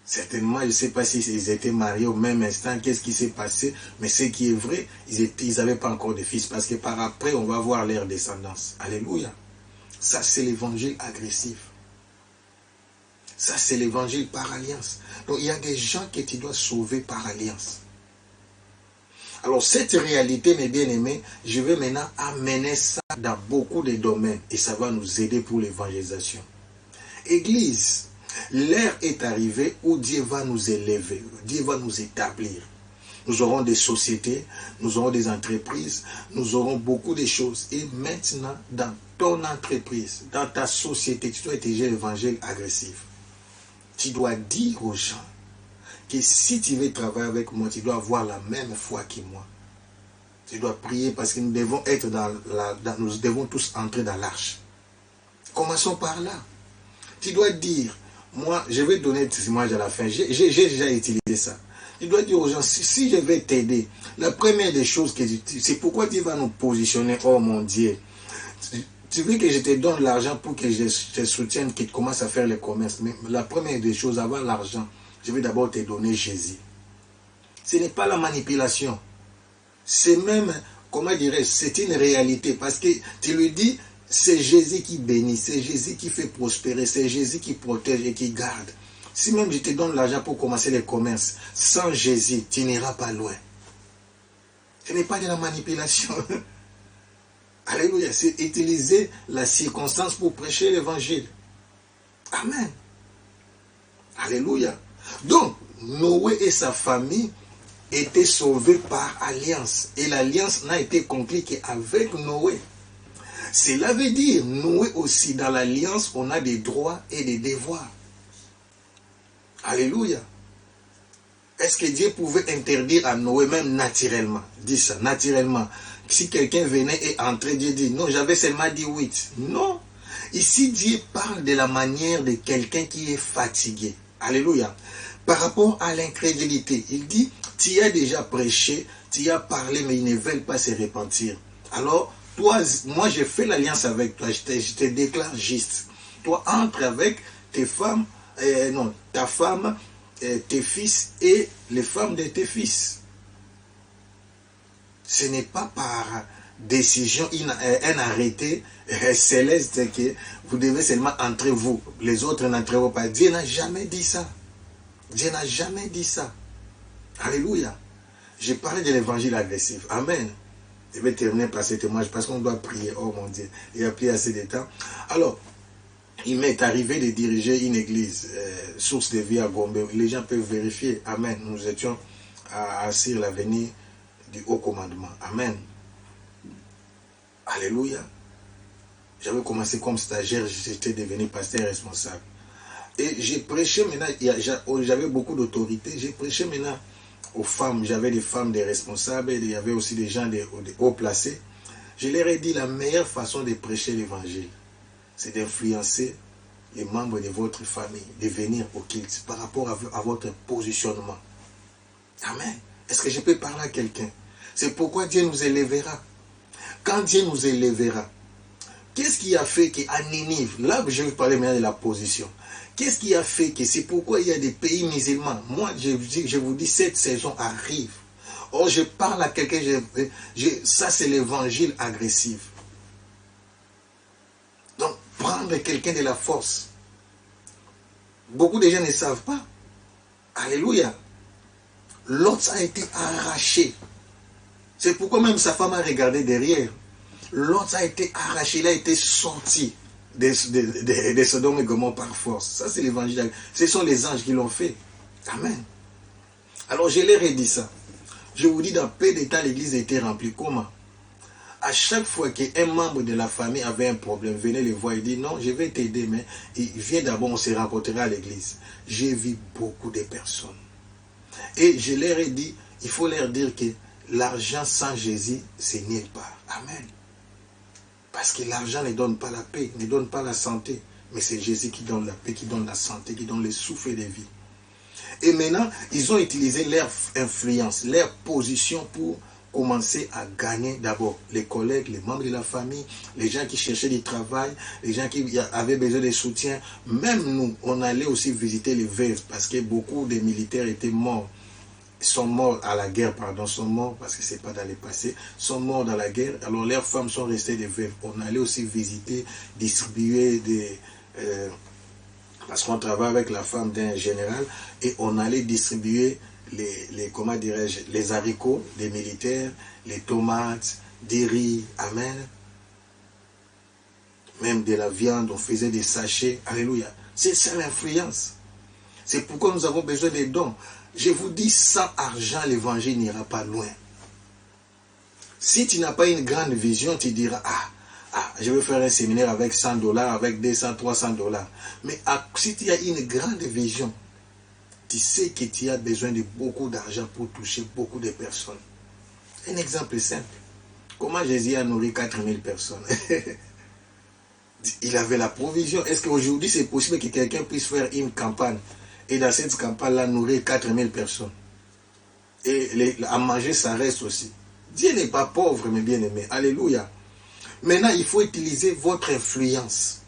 Certainement, je ne sais pas s'ils étaient mariés au même instant, qu'est-ce qui s'est passé, mais ce qui est vrai, ils n'avaient pas encore de fils, parce que par après, on va voir leur descendance. Alléluia. Ça, c'est l'évangile agressif. Ça, c'est l'évangile par alliance. Donc, il y a des gens que tu dois sauver par alliance. Alors, cette réalité, mes bien-aimés, je vais maintenant amener ça dans beaucoup de domaines, et ça va nous aider pour l'évangélisation. Église, l'heure est arrivée où Dieu va nous élever, Dieu va nous établir. nous aurons des sociétés, nous aurons des entreprises, nous aurons beaucoup de choses. Et maintenant, dans ton entreprise, dans ta société, tu dois étudier l'évangile agressif. Tu dois dire aux gens que si tu veux travailler avec moi, tu dois avoir la même foi que moi. Tu dois prier parce que nous devons être nous devons tous entrer dans l'arche. Commençons par là. Tu dois dire, moi, je vais donner le témoignage à la fin. J'ai déjà utilisé ça. Tu dois dire aux gens, si je vais t'aider, la première des choses, c'est pourquoi tu vas nous positionner, oh mon Dieu. Tu veux que je te donne l'argent pour que je te soutienne, que tu commences à faire le commerce. Mais la première des choses, avant l'argent, je vais d'abord te donner Jésus. Ce n'est pas la manipulation. C'est même, comment dirais-je, c'est une réalité. Parce que tu lui dis, c'est Jésus qui bénit, c'est Jésus qui fait prospérer, c'est Jésus qui protège et qui garde. Si même je te donne l'argent pour commencer le commerce, sans Jésus, tu n'iras pas loin. Ce n'est pas de la manipulation. Alléluia. C'est utiliser la circonstance pour prêcher l'évangile. Amen. Alléluia. Donc, Noé et sa famille étaient sauvés par alliance. Et l'alliance n'a été conclue qu'avec Noé. Cela veut dire, Noé aussi, dans l'alliance, on a des droits et des devoirs. Alléluia. Est-ce que Dieu pouvait interdire à Noé, même naturellement, dis ça, naturellement, si quelqu'un venait et entrait, Dieu dit, non, j'avais seulement dit 8. Non. Ici, Dieu parle de la manière de quelqu'un qui est fatigué. Alléluia. Par rapport à l'incrédulité, il dit, tu as déjà prêché, tu as parlé, mais ils ne veulent pas se repentir. Alors, toi, moi, j'ai fait l'alliance avec toi, je te déclare juste. Toi, entre avec tes femmes, ta femme, tes fils et les femmes de tes fils. Ce n'est pas par décision, un arrêté céleste que vous devez seulement entrer vous. Les autres n'entreront pas. Dieu n'a jamais dit ça. Dieu n'a jamais dit ça. Alléluia. J'ai parlé de l'évangile agressif. Amen. Je vais terminer par ce témoignage parce qu'on doit prier. Oh mon Dieu, il n'y a plus assez de temps. Alors, il m'est arrivé de diriger une église, source de vie à Gombe. Les gens peuvent vérifier. Amen. Nous étions assis à l'avenue du haut commandement. Amen. Alléluia. J'avais commencé comme stagiaire, j'étais devenu pasteur responsable. Et j'ai prêché maintenant, j'avais beaucoup d'autorité, j'ai prêché maintenant aux femmes, j'avais des femmes, des responsables, il y avait aussi des gens de haut placés. Je leur ai dit la meilleure façon de prêcher l'évangile, c'est d'influencer les membres de votre famille, de venir au culte par rapport à votre positionnement. Amen. Est-ce que je peux parler à quelqu'un? C'est pourquoi Dieu nous élèvera. Quand Dieu nous élèvera, qu'est-ce qui a fait qu'à Ninive, là je vais parler maintenant de la position, qu'est-ce qui a fait que c'est pourquoi il y a des pays musulmans? Moi, je vous dis, cette saison arrive. Or, je parle à quelqu'un, ça c'est l'évangile agressif. Donc, prendre quelqu'un de la force. Beaucoup de gens ne savent pas. Alléluia. L'autre a été arraché. C'est pourquoi même sa femme a regardé derrière. L'autre a été arraché, il a été sorti de Sodome et Gomorrhe par force. Ça, c'est l'évangile. Ce sont les anges qui l'ont fait. Amen. Alors, je leur ai dit ça. Je vous dis, dans peu de temps, l'église a été remplie. Comment? À chaque fois qu'un membre de la famille avait un problème, venez les voir et dit, non, je vais t'aider, mais viens d'abord, on se rencontrera à l'église. J'ai vu beaucoup de personnes. Et je leur ai dit, il faut leur dire que l'argent sans Jésus, c'est nulle part. Amen. Parce que l'argent ne donne pas la paix, ne donne pas la santé. Mais c'est Jésus qui donne la paix, qui donne la santé, qui donne le souffle de vie. Et maintenant, ils ont utilisé leur influence, leur position pour commencer à gagner d'abord les collègues, les membres de la famille, les gens qui cherchaient du travail, les gens qui avaient besoin de soutien. Même nous, on allait aussi visiter les veuves parce que beaucoup de militaires étaient morts. Sont morts à la guerre, pardon, sont morts parce que c'est pas dans le passé, sont morts dans la guerre, alors leurs femmes sont restées des veuves. On allait aussi visiter, distribuer des... parce qu'on travaille avec la femme d'un général, et on allait distribuer comment dirais-je, les haricots des militaires, les tomates, des riz, amen. Même de la viande, on faisait des sachets, alléluia. C'est ça l'influence. C'est pourquoi nous avons besoin des dons. Je vous dis, sans argent, l'évangile n'ira pas loin. Si tu n'as pas une grande vision, tu diras, je vais faire un séminaire avec $100, avec 200, $300. Mais si tu as une grande vision, tu sais que tu as besoin de beaucoup d'argent pour toucher beaucoup de personnes. Un exemple simple. Comment Jésus a nourri 4000 personnes? Il avait la provision. Est-ce qu'aujourd'hui, c'est possible que quelqu'un puisse faire une campagne et dans cette campagne-là, nourrir 4000 personnes? Et à manger, ça reste aussi. Dieu n'est pas pauvre, mes bien-aimés. Alléluia. Maintenant, il faut utiliser votre influence.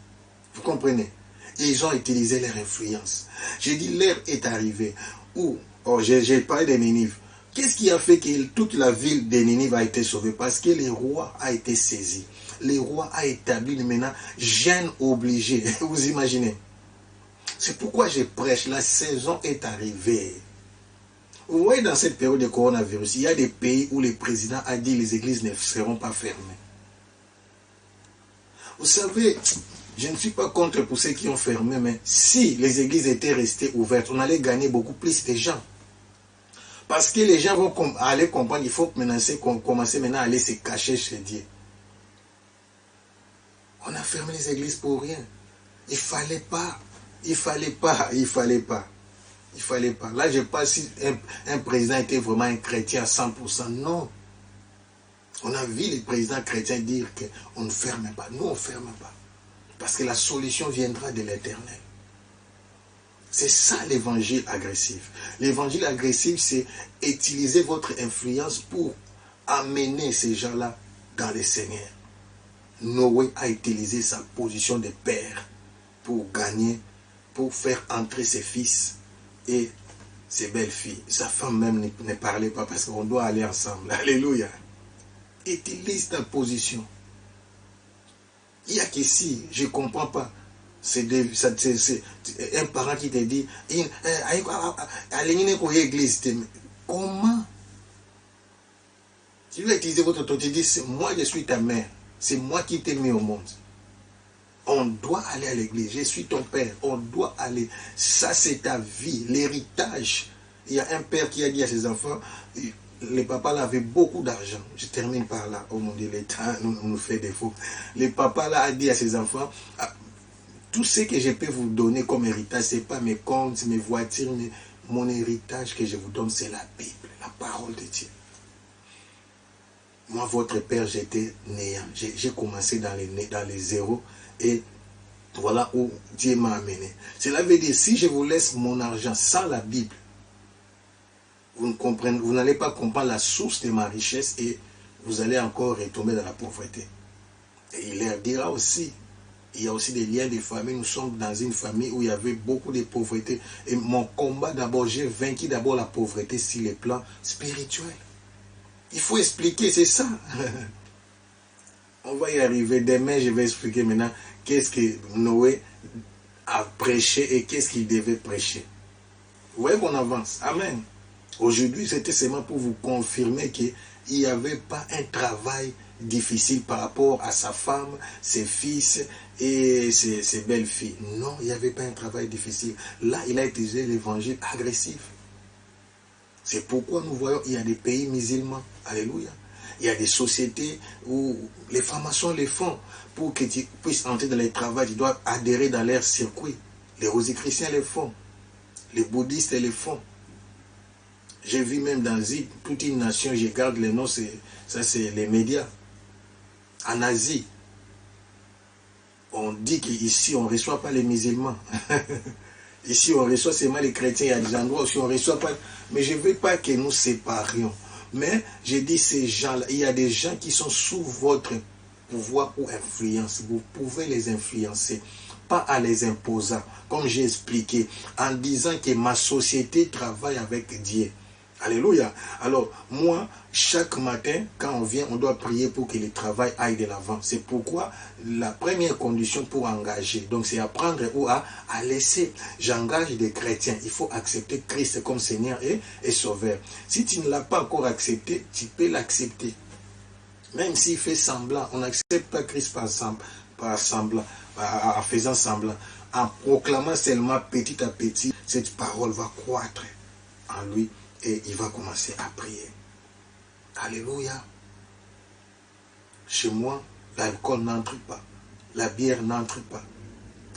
Vous comprenez? Ils ont utilisé leur influence. J'ai dit, l'heure est arrivée où, j'ai parlé de Ninive. Qu'est-ce qui a fait que toute la ville de Ninive a été sauvée? Parce que le roi a été saisi. Le roi a établi maintenant jeûne obligé. Vous imaginez? C'est pourquoi je prêche. La saison est arrivée. Vous voyez, dans cette période de coronavirus, il y a des pays où le président a dit que les églises ne seront pas fermées. Vous savez, je ne suis pas contre pour ceux qui ont fermé, mais si les églises étaient restées ouvertes, on allait gagner beaucoup plus de gens. Parce que les gens vont aller comprendre, il faut commencer maintenant à aller se cacher chez Dieu. On a fermé les églises pour rien. Il fallait pas. Là, je ne sais pas si un président était vraiment un chrétien à 100%. Non. On a vu les présidents chrétiens dire qu'on ne ferme pas. Nous, on ne ferme pas. Parce que la solution viendra de l'Éternel. C'est ça l'évangile agressif. L'évangile agressif, c'est utiliser votre influence pour amener ces gens-là dans le Seigneur. Noé a utilisé sa position de père pour gagner, pour faire entrer ses fils et ses belles-filles. Sa femme même ne parlait pas parce qu'on doit aller ensemble. Alléluia. Utilise ta position. Il y a qu'ici, je ne comprends pas. C'est un parent qui te dit, comment? Tu vas utiliser votre autorité, tu dis, moi je suis ta mère, c'est moi qui t'ai mis au monde. On doit aller à l'église, je suis ton père, on doit aller. Ça c'est ta vie, l'héritage. Il y a un père qui a dit à ses enfants, le papa là avait beaucoup d'argent. Je termine par là, oh mon Dieu, l'État nous fait défaut. Le papa là a dit à ses enfants, tout ce que je peux vous donner comme héritage, ce n'est pas mes comptes, mes voitures, mais mon héritage que je vous donne, c'est la Bible, la parole de Dieu. Moi, votre père, j'étais néant. J'ai commencé dans les zéros et voilà où Dieu m'a amené. Cela veut dire, si je vous laisse mon argent sans la Bible, vous n'allez pas comprendre la source de ma richesse et vous allez encore retomber dans la pauvreté. Et il leur dira aussi, il y a aussi des liens de famille. Nous sommes dans une famille où il y avait beaucoup de pauvreté. Et mon combat d'abord, j'ai vaincu d'abord la pauvreté sur le plan spirituel. Il faut expliquer, c'est ça. On va y arriver. Demain, je vais expliquer maintenant qu'est-ce que Noé a prêché et qu'est-ce qu'il devait prêcher. Vous voyez qu'on avance. Amen. Aujourd'hui, c'était seulement pour vous confirmer qu'il n'y avait pas un travail difficile par rapport à sa femme, ses fils et ses belles-filles. Non, il n'y avait pas un travail difficile. Là, il a utilisé l'évangile agressif. C'est pourquoi nous voyons qu'il y a des pays musulmans. Alléluia. Il y a des sociétés où les francs-maçons les font. Pour que tu puisses entrer dans le travail, tu dois adhérer dans leur circuit. Les rosicruciens les font. Les bouddhistes les font. J'ai vu même dans toute une nation, je garde les noms, ça c'est les médias. En Asie, on dit qu'ici on ne reçoit pas les musulmans. Ici on reçoit seulement les chrétiens. Il y a des endroits où on ne reçoit pas. Mais je ne veux pas que nous séparions. Mais je dis ces gens-là, il y a des gens qui sont sous votre pouvoir ou influence. Vous pouvez les influencer. Pas à les imposer. Comme j'ai expliqué, en disant que ma société travaille avec Dieu. Alléluia. Alors, moi, chaque matin, quand on vient, on doit prier pour que le travail aille de l'avant. C'est pourquoi la première condition pour engager, donc c'est apprendre ou à laisser. J'engage des chrétiens. Il faut accepter Christ comme Seigneur et Sauveur. Si tu ne l'as pas encore accepté, tu peux l'accepter. Même s'il fait semblant, on n'accepte pas Christ par semblant, en faisant semblant. En proclamant seulement petit à petit cette parole va croître en lui et il va commencer à prier. Alléluia. Chez moi, l'alcool n'entre pas, la bière n'entre pas,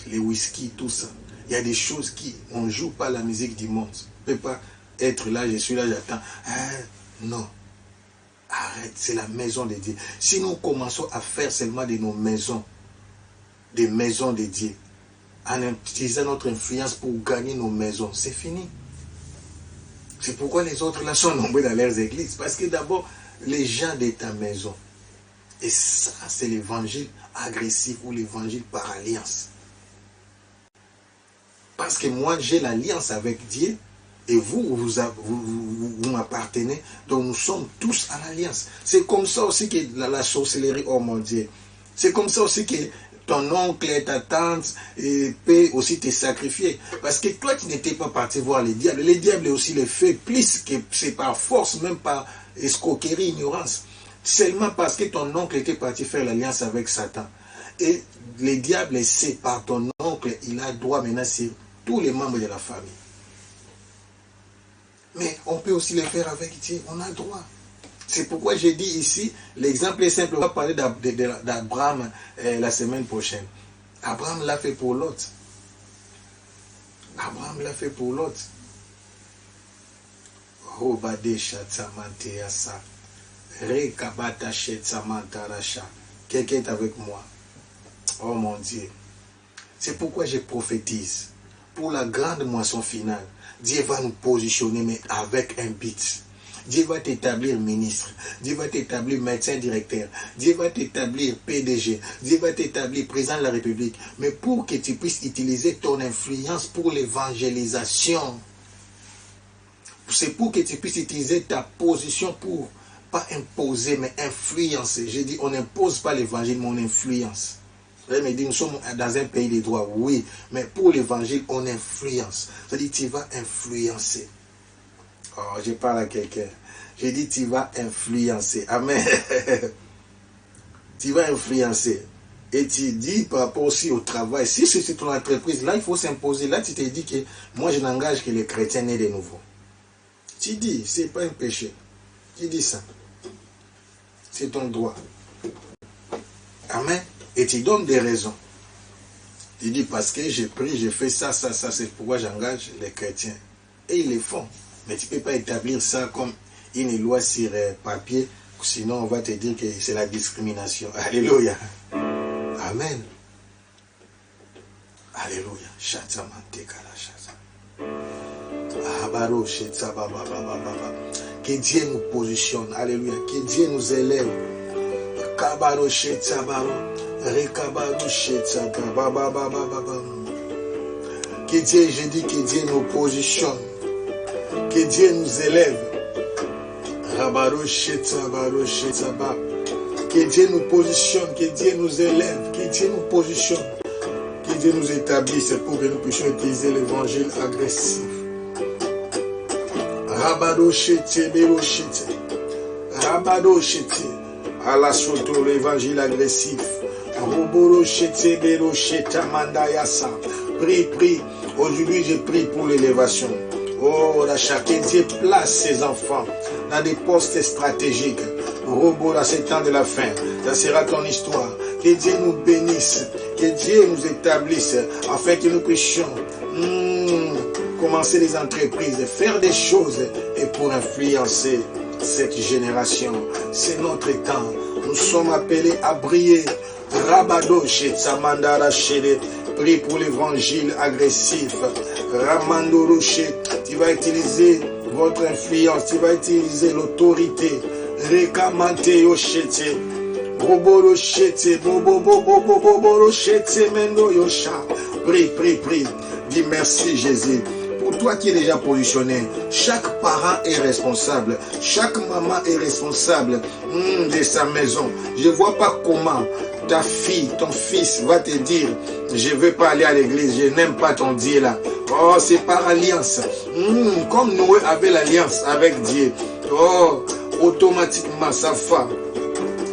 les whisky, tout ça. Il y a des choses on ne joue pas la musique du monde. On ne peut pas être là, je suis là, j'attends. Non. Arrête, c'est la maison de Dieu. Si nous commençons à faire seulement de nos maisons, des maisons de Dieu, en utilisant notre influence pour gagner nos maisons, c'est fini. C'est pourquoi les autres là sont nombreux dans leurs églises. Parce que d'abord, les gens de ta maison. Et ça, c'est l'évangile agressif ou l'évangile par alliance. Parce que moi, j'ai l'alliance avec Dieu et vous m'appartenez. Donc, nous sommes tous à l'alliance. C'est comme ça aussi que la sorcellerie, oh mon Dieu. C'est comme ça aussi que ton oncle et ta tante peut aussi te sacrifier. Parce que toi, tu n'étais pas parti voir les diables. Les diables aussi les fait plus que c'est par force, même par escroquerie, ignorance. Seulement parce que ton oncle était parti faire l'alliance avec Satan. Et les diables, c'est par ton oncle, il a droit maintenant sur tous les membres de la famille. Mais on peut aussi le faire avec Dieu, on a le droit. C'est pourquoi j'ai dit ici, l'exemple est simple, on va parler d'Abraham la semaine prochaine. Abraham l'a fait pour l'autre. Abraham l'a fait pour l'autre. Quelqu'un est avec moi. Oh mon Dieu. C'est pourquoi je prophétise. Pour la grande moisson finale, Dieu va nous positionner, mais avec un but. Dieu va t'établir ministre. Dieu va t'établir médecin directeur. Dieu va t'établir PDG. Dieu va t'établir président de la République. Mais pour que tu puisses utiliser ton influence pour l'évangélisation. C'est pour que tu puisses utiliser ta position pour, pas imposer, mais influencer. J'ai dit, on n'impose pas l'évangile, mais on influence. Vous me dit, nous sommes dans un pays de droit, oui, mais pour l'évangile, on influence. C'est-à-dire, tu vas influencer. Oh, je parle à quelqu'un. J'ai dit, tu vas influencer. Amen. Tu vas influencer. Et tu dis par rapport aussi au travail, si c'est ton entreprise, là, il faut s'imposer. Là, tu te dis que moi, je n'engage que les chrétiens nés de nouveau. Tu dis, ce n'est pas un péché. Tu dis ça. C'est ton droit. Amen. Et tu donnes des raisons. Tu dis, parce que j'ai pris, j'ai fait ça, c'est pourquoi j'engage les chrétiens. Et ils le font. Mais tu ne peux pas établir ça comme une loi sur papier, sinon on va te dire que c'est la discrimination. Alléluia. Amen. Alléluia. Que Dieu nous positionne. Alléluia. Que Dieu nous élève. Que Dieu, je dis que Dieu nous positionne. Que Dieu nous élève. Que Dieu nous positionne. Que Dieu nous élève. Que Dieu nous positionne. Que Dieu nous établisse pour que nous puissions utiliser l'évangile agressif. À la soto l'évangile agressif. Prie. Aujourd'hui, je prie pour l'élévation. Oh, la chacun Dieu place ses enfants dans des postes stratégiques. À ce temps de la fin, ça sera ton histoire. Que Dieu nous bénisse, que Dieu nous établisse, afin que nous puissions commencer des entreprises, faire des choses et pour influencer cette génération. C'est notre temps. Nous sommes appelés à briller. Rabadoche, Tsamandara Shede, prie pour l'évangile agressif. Ramandoroche, tu vas utiliser votre influence, tu vas utiliser l'autorité. Rekamante Yoshete, Boboroshete, Boboroshete, Mendo Yosha. Prie. Dis merci Jésus. Pour toi qui es déjà positionné, chaque parent est responsable, chaque maman est responsable de sa maison. Je ne vois pas comment ta fille, ton fils va te dire, je ne veux pas aller à l'église, je n'aime pas ton Dieu là. Oh, c'est par alliance. Comme Noé avait l'alliance avec Dieu. Oh, automatiquement sa femme,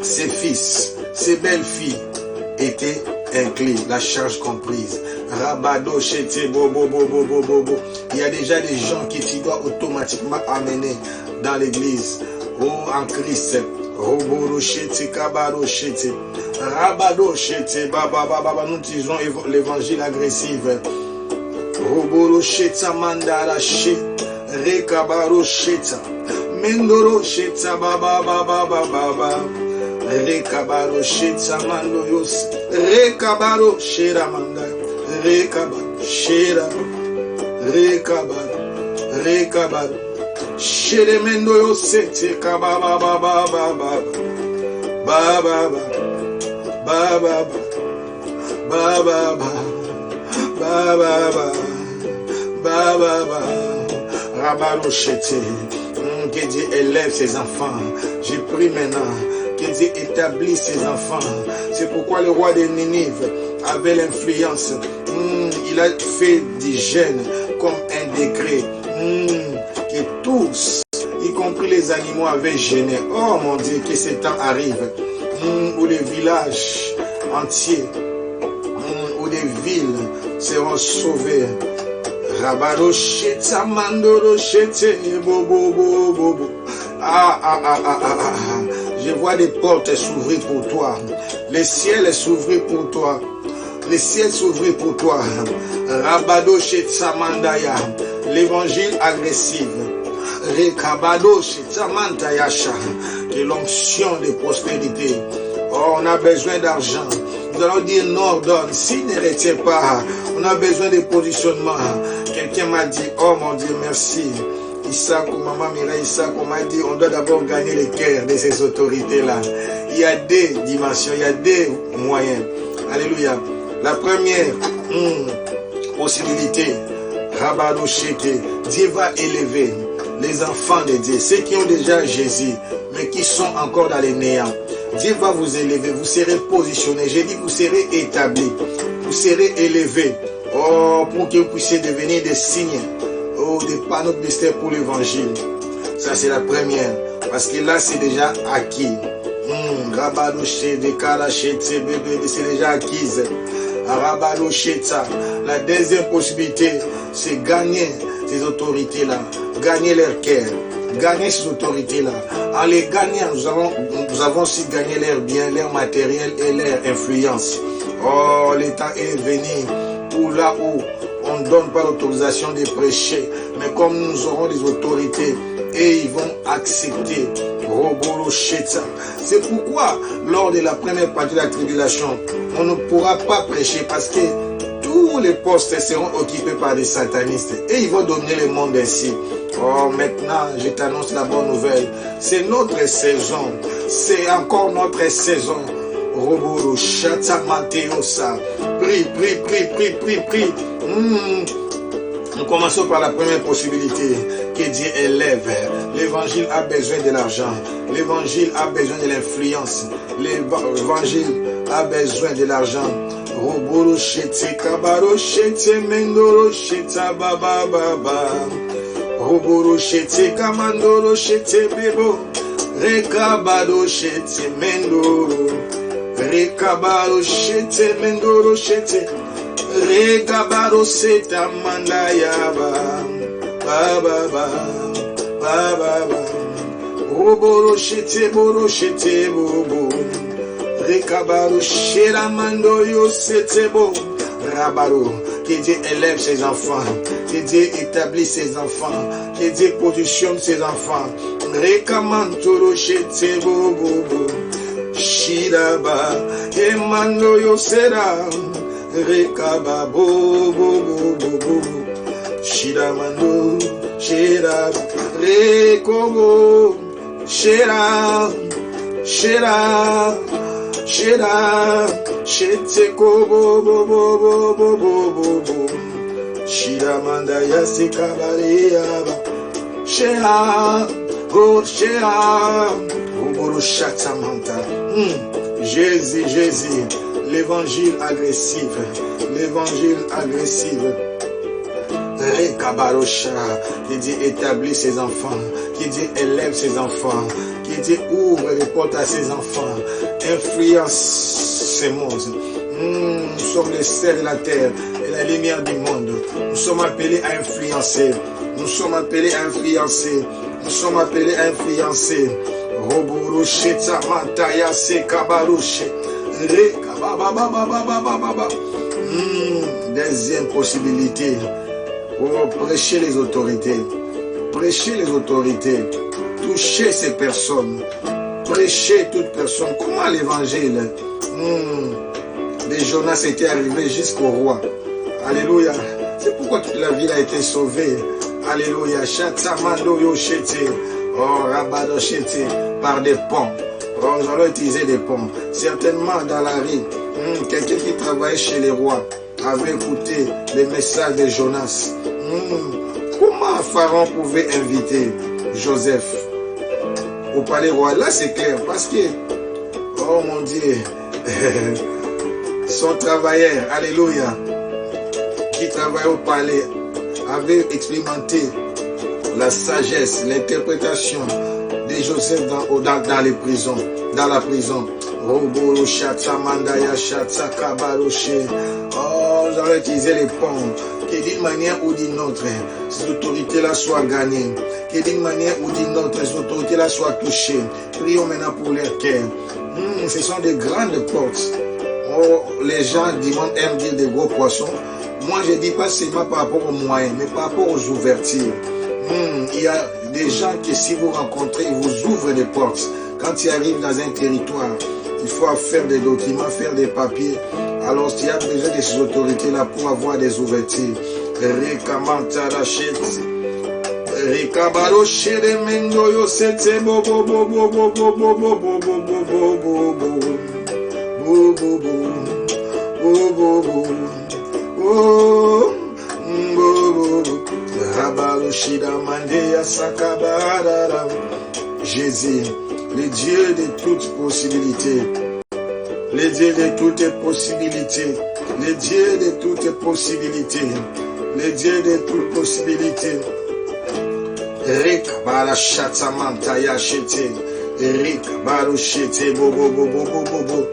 ses fils, ses belles-filles étaient inclus, la charge comprise. Rabado chete bobo bobo bobo bobo. Il y a déjà des gens qui tu dois automatiquement amener dans l'église. Oh, en Christ. Roboro chete kabaro chete. Rabado chete baba baba. Nous disons l'évangile agressif. Roboro cheta mandara chete. Rekabaro cheta. Mendoro cheta baba baba baba. Rekabaro cheta mando yos. Rekabaro shera manda. Rekabaro shera. Rekabaro. Rekabaro. Shere mendo yosete kababa baba baba. Baba baba baba baba baba. Rabaro chete. Que Dieu élève ses enfants. J'ai pris maintenant. Que Dieu établit ses enfants. C'est pourquoi le roi de Ninive avait l'influence. Il a fait du jeûne comme un décret. Que tous, y compris les animaux, avaient jeûné. Oh mon Dieu, que ce temps arrive. Où les villages entiers, où les villes seront sauvées. Rabaro cheta mandoro chete bobo bobo. Je vois des portes s'ouvrir pour toi. Le ciel s'ouvrir pour toi. Le ciel s'ouvrir pour toi. Rabado cheta mandaya. L'évangile agressif. Rekabado cheta mandaya sha. Que l'onction de prospérité. Oh, on a besoin d'argent. Nous allons dire non, donne. S'il ne retient pas, on a besoin de positionnement. Quelqu'un m'a dit, oh mon Dieu, merci. Issa, maman Mira Issa, on m'a dit, on doit d'abord gagner le cœur de ces autorités-là. Il y a des dimensions, il y a des moyens. Alléluia. La première possibilité, Rabado Sheke, Dieu va élever les enfants de Dieu, ceux qui ont déjà Jésus, mais qui sont encore dans les néants. Dieu va vous élever, vous serez positionnés. J'ai dit, vous serez établis, vous serez élevés. Oh, pour que vous puissiez devenir des signes, oh, des panneaux publicitaires pour l'évangile. Ça, c'est la première. Parce que là, c'est déjà acquis. C'est déjà acquise. La deuxième possibilité, c'est gagner ces autorités-là. Gagner leur cœur. Gagner ces autorités-là. En les gagnant, nous avons aussi gagné leur bien, leur matériel et leur influence. Oh, le temps est venu pour là où on ne donne pas l'autorisation de prêcher, mais comme nous aurons des autorités et ils vont accepter. C'est pourquoi lors de la première partie de la tribulation, on ne pourra pas prêcher parce que tous les postes seront occupés par des satanistes et ils vont dominer le monde ainsi. Oh, maintenant, je t'annonce la bonne nouvelle. C'est notre saison. C'est encore notre saison. Roboro Shata Mateosa. Prie. Nous commençons par la première possibilité. Que Dieu élève. L'évangile a besoin de l'argent. L'évangile a besoin de l'influence. L'évangile a besoin de l'argent. Roboro Shete Kabaro Shete Mendoro Sheta Baba Baba. Roboro Shete Kamandoro Shete Bebo. Rekabado Shete Mendoro. Rekabaro Shete Mendoro Shete. Rekabaro Seta Mandayaba. Baba Baba. Roboro Shete Boro Shete Bobo. Rekabaro Shera Mando Yo Sete Bo. Rabaro. Que Dieu élève ses enfants. Que Dieu établit ses enfants. Que Dieu positionne ses enfants. Rekamantoro Shete Bobo. Shiraba. Emando Yo Sera. Rekaba Bobo. Shiramando. Shira. Rekobo. Shira. Shete Bobo. Shiramanda Yasikabariaba. Shera. Oboro Shatamanta. Jésus. L'évangile agressif. Rekabarosha. Que Dieu établit ses enfants. Que Dieu élève ses enfants. Que Dieu ouvre les portes à ses enfants. Influence ces mondes. Nous sommes les sels de la terre. Et la lumière du monde. Nous sommes appelés à influencer. Nous sommes appelés à influencer. Nous sommes appelés à influencer. Roboroshe Tsamantaya Sekabaroshe. Deuxième possibilité. Oh, prêcher les autorités. Prêcher les autorités. Toucher ces personnes. Prêcher toute personne. Comment l'évangile de Jonas était arrivé jusqu'au roi. Alléluia. C'est pourquoi toute la ville a été sauvée. Alléluia. Chatsamando Yoshete. Oh, Rabadoshete. Par des ponts. Oh, nous allons utiliser des ponts. Certainement dans la rue, quelqu'un qui travaillait chez les rois avait écouté les messages de Jonas. Comment Pharaon pouvait inviter Joseph au palais royal? Là, c'est clair. Parce que, oh mon Dieu, son travailleur, alléluia, qui travaillait au palais, avait expérimenté la sagesse, l'interprétation de Joseph dans les prisons, dans la prison. Roboro Shatsa Mandaya Shatsa Kabaroshe. Oh, j'aurais utilisé les ponts. Que d'une manière ou d'une autre, ces autorités-là soient gagnées. Que d'une manière ou d'une autre, ces autorités-là soient touchées. Prions maintenant pour leur cœur. Ce sont des grandes portes. Oh, les gens aiment dire des gros poissons. Moi, je ne dis pas seulement par rapport aux moyens, mais par rapport aux ouvertures. Il y a des gens qui, si vous rencontrez, ils vous ouvrent des portes. Quand ils arrivent dans un territoire, il faut faire des documents, faire des papiers. Alors, il y a besoin de ces autorités-là pour avoir des ouvertures. Jésus, le Dieu de toutes possibilités, le Dieu de toutes possibilités, le Dieu de toutes possibilités, le Dieu de toutes possibilités. Rik barashata mantaya shete, Rik barushete bobo bobo bobo bobo,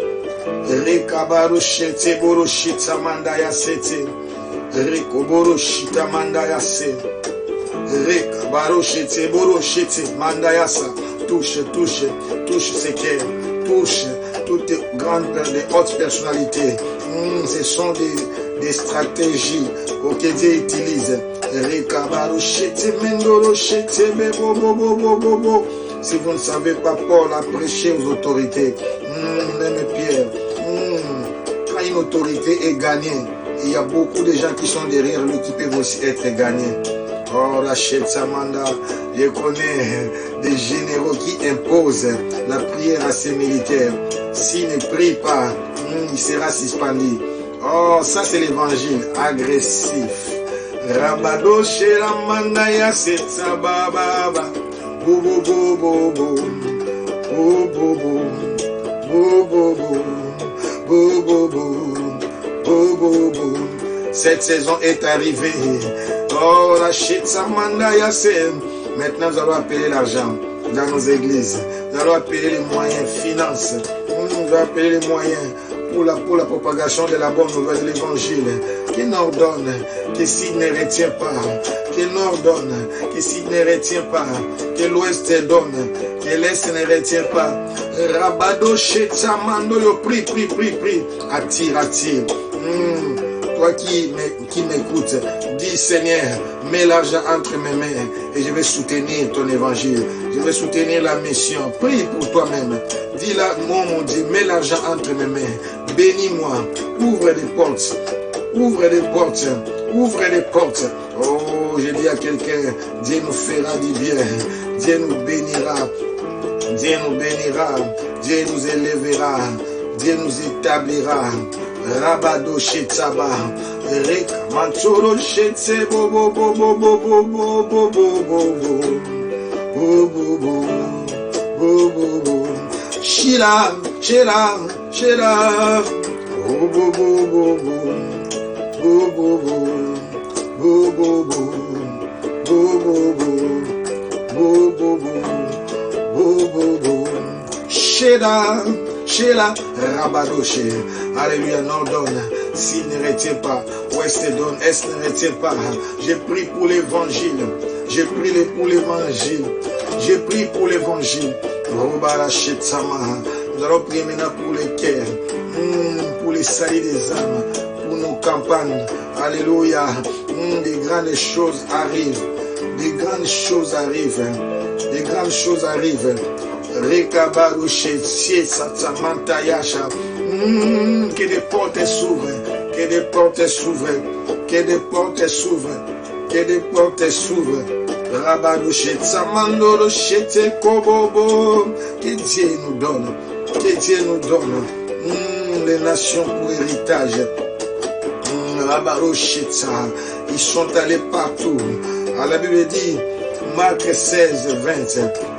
Rik barushete boroshita mandaya sete, Rik boroshita mandaya se, Rik barushete boroshete mandaya sa. Touche, touche, touche ces cœurs, touche toutes les grandes, les hautes personnalités. Ce sont des stratégies que Dieu utilise. Si vous ne savez pas, Paul a prêché aux autorités. Même Pierre. Quand une autorité est gagnée, il y a beaucoup de gens qui sont derrière lui qui peuvent aussi être gagnés. Oh, la Shetsamanda, je connais des généraux qui imposent la prière à ses militaires. S'ils ne prient pas, il sera suspendu. Oh, ça c'est l'évangile agressif. Rabado Sheramanda Yasetsa Baba. Bobo bobo bobo. Bobo bobo bobo bobo bobo. Cette saison est arrivée. Oh, la Shetsamanda Yaset. Maintenant, nous allons appeler l'argent dans nos églises. Nous allons appeler les moyens, finances. Nous allons appeler les moyens pour la propagation de la bonne nouvelle de l'évangile. Qu'il ordonne que s'il ne retient pas, qu'il ordonne que s'il ne retient pas, que l'Ouest donne, que l'Est ne retient pas. Rabado Shetsamando, yo prie. Attire. Toi qui m'écoutes, dis Seigneur, mets l'argent entre mes mains et je vais soutenir ton évangile. Je vais soutenir la mission. Prie pour toi-même. Dis-là, mon Dieu, mets l'argent entre mes mains. Bénis-moi. Ouvre des portes. Ouvre des portes. Ouvre des portes. Oh, je dis à quelqu'un, Dieu nous fera du bien. Dieu nous bénira. Dieu nous bénira. Dieu nous élèvera. Dieu nous établira. Rabado Shetaba, Rek Manchoro Shetse Bobo Bobo Bobo Bobo Bobo Bobo Shira Bobo Bobo Bobo Sheda Sheila Rabadoche. Alléluia, non donne. S'il ne retient pas, ouest donne, est ne retient pas. J'ai pris pour l'évangile. J'ai pris pour l'évangile. J'ai pris pour l'évangile. Nous allons prier maintenant pour les cœurs, pour les saillies des âmes, pour nos campagnes. Alléluia. Des grandes choses arrivent. Des grandes choses arrivent. Des grandes choses arrivent. Que des portes s'ouvrent. Que des portes s'ouvrent. Que des portes s'ouvrent. Que des portes s'ouvrent. Rabadouche, Tsamandolo, Chete, Kobobo. Que Dieu nous donne. Que Dieu nous donne. Les nations pour héritage. Rabadouche, ils sont allés partout. La Bible dit, Marc 16, 20,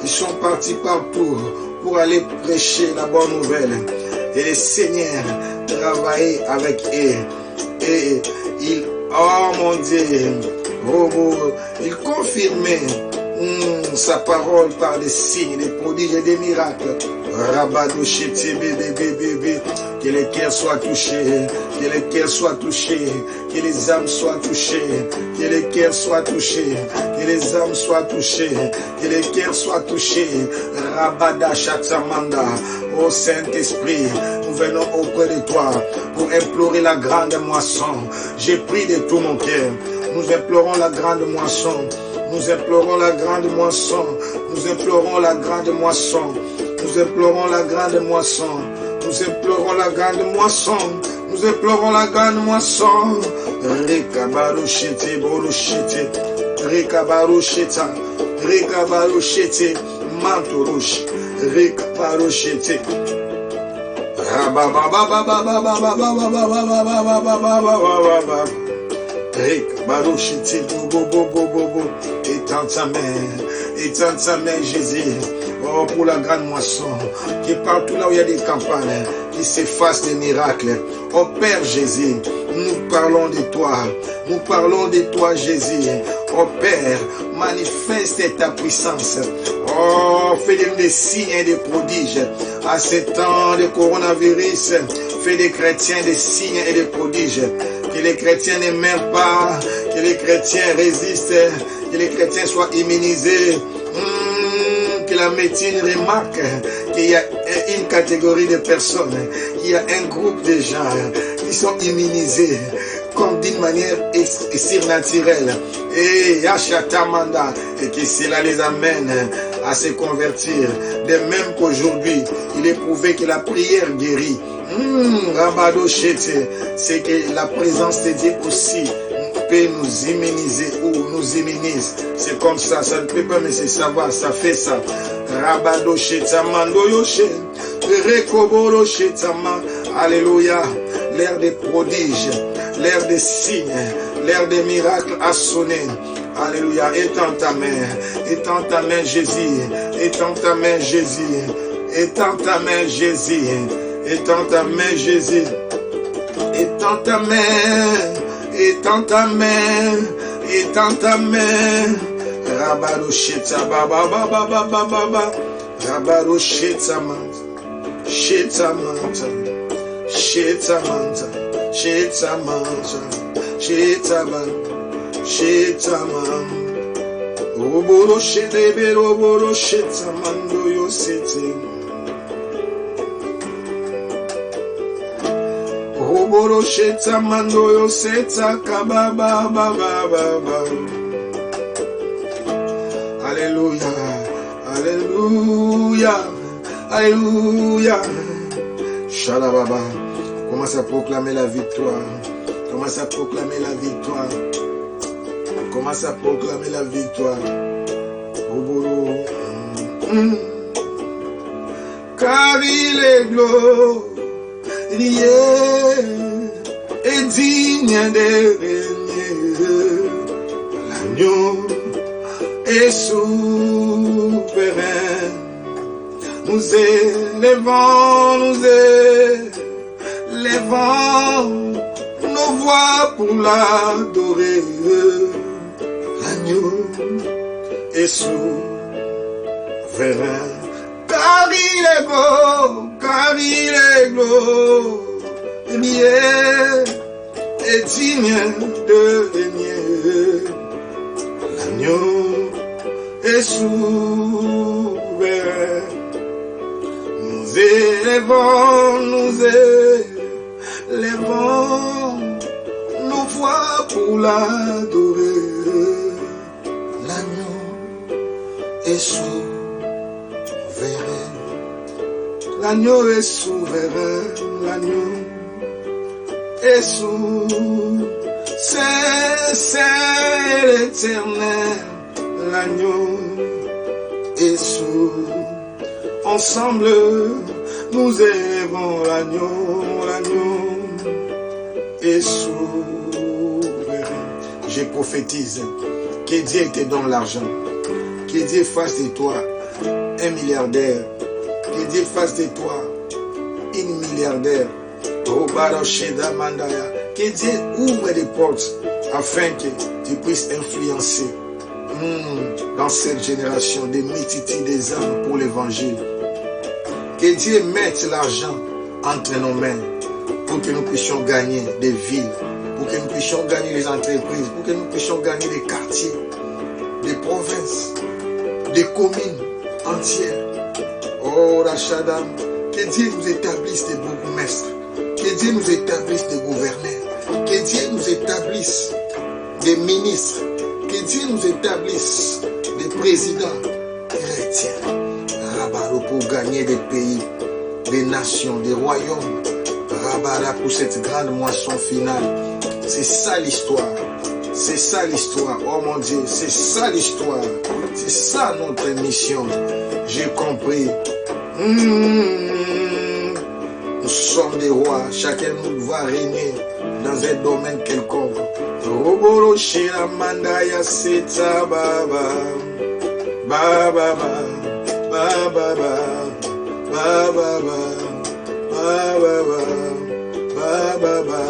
ils sont partis partout pour aller prêcher la bonne nouvelle. Et le Seigneur travaillait avec eux. Et il, oh mon Dieu, il confirmait sa parole par des signes, des prodiges et des miracles. Que les cœurs soient touchés, que les cœurs soient touchés, que les âmes soient touchées, que les cœurs soient touchés, que les âmes soient touchées, que les cœurs soient touchés. Rabada Chatsamanda, ô Saint-Esprit, nous venons auprès de toi pour implorer la grande moisson. J'ai pris de tout mon cœur. Nous implorons la grande moisson. Nous implorons la grande moisson. Nous implorons la grande moisson. Nous implorons la grande moisson. Nous implorons la grande moisson. Nous implorons la grande moisson. Rekabarushete borushete. Rekabarusheta. Rekabarushete. Mantorush. Rekabarushete. Étends ta main, Jésus, oh, pour la grande moisson, qui partout là où il y a des campagnes, qui s'effacent des miracles. Oh Père Jésus, nous parlons de toi, Jésus. Oh Père, manifeste ta puissance. Oh, fais des signes et des prodiges. À ce temps de coronavirus, fais des chrétiens des signes et des prodiges. Que les chrétiens ne meurent pas, que les chrétiens résistent, que les chrétiens soient immunisés, que la médecine remarque qu'il y a une catégorie de personnes, qu'il y a un groupe de gens qui sont immunisés comme d'une manière surnaturelle. Et Yachatamanda, et que cela les amène à se convertir. De même qu'aujourd'hui, il est prouvé que la prière guérit. C'est que la présence de Dieu aussi peut nous immuniser ou nous immunise. C'est comme ça, ça ne peut pas me savoir, ça fait ça. Alléluia. L'ère des prodiges, l'ère des signes, l'ère des miracles a sonné. Alléluia. Étends ta main, Jésus. Étends ta main, Jésus. Étends ta main, Jésus. Étends ta main, Jésus. Étends ta main. Étends ta main. Étends ta main. Rabarusheta baba baba baba baba. Rabarusheta manta. Sheta manta. Sheta manta. Sheta manta. Sheta manta. Sheta manta. Roboro shedebe roboro sheta mando yosete. Roboro sheta mando yoseta kababa baba baba. Alléluia, alléluia, alléluia. Shalababa. Commence à proclamer la victoire. Commence à proclamer la victoire. Commence à proclamer la victoire. Roboro. Car il est glorieux et digne de régner. L'agneau est souverain. Nous élevons nos voix pour l'adorer. L'agneau est souverain. Car car il est beau, car il est glorieux et digne de régner. L'agneau est souverain. Nous élevons nos voix pour l'adorer. L'agneau est souverain. L'agneau est souverain. L'agneau est souverain. C'est l'éternel. L'agneau est souverain. Ensemble, nous élevons l'agneau, l'agneau est souverain. Je prophétise que Dieu te donne l'argent, que Dieu fasse de toi un milliardaire, que Dieu fasse de toi une milliardaire. Que Dieu ouvre des portes afin que tu puisses influencer dans cette génération des multitudes des âmes pour l'évangile. Que Dieu mette l'argent entre nos mains pour que nous puissions gagner des villes, pour que nous puissions gagner des entreprises, pour que nous puissions gagner des quartiers, des provinces, des communes entières. Oh Rachadam, que Dieu nous établisse des bourgmestres, que Dieu nous établisse des gouverneurs, que Dieu nous établisse des ministres, que Dieu nous établisse des présidents chrétiens. Rabaro pour gagner des pays, des nations, des royaumes. Rabara pour cette grande moisson finale. C'est ça l'histoire. C'est ça l'histoire. Oh mon Dieu, c'est ça l'histoire. C'est ça notre mission. J'ai compris. Nous sommes des rois. Chacun nous va régner dans un domaine quelconque. Roboro Shira Mandaya Seta Baba. Baba Baba. Baba Baba. Baba Baba. Baba Baba.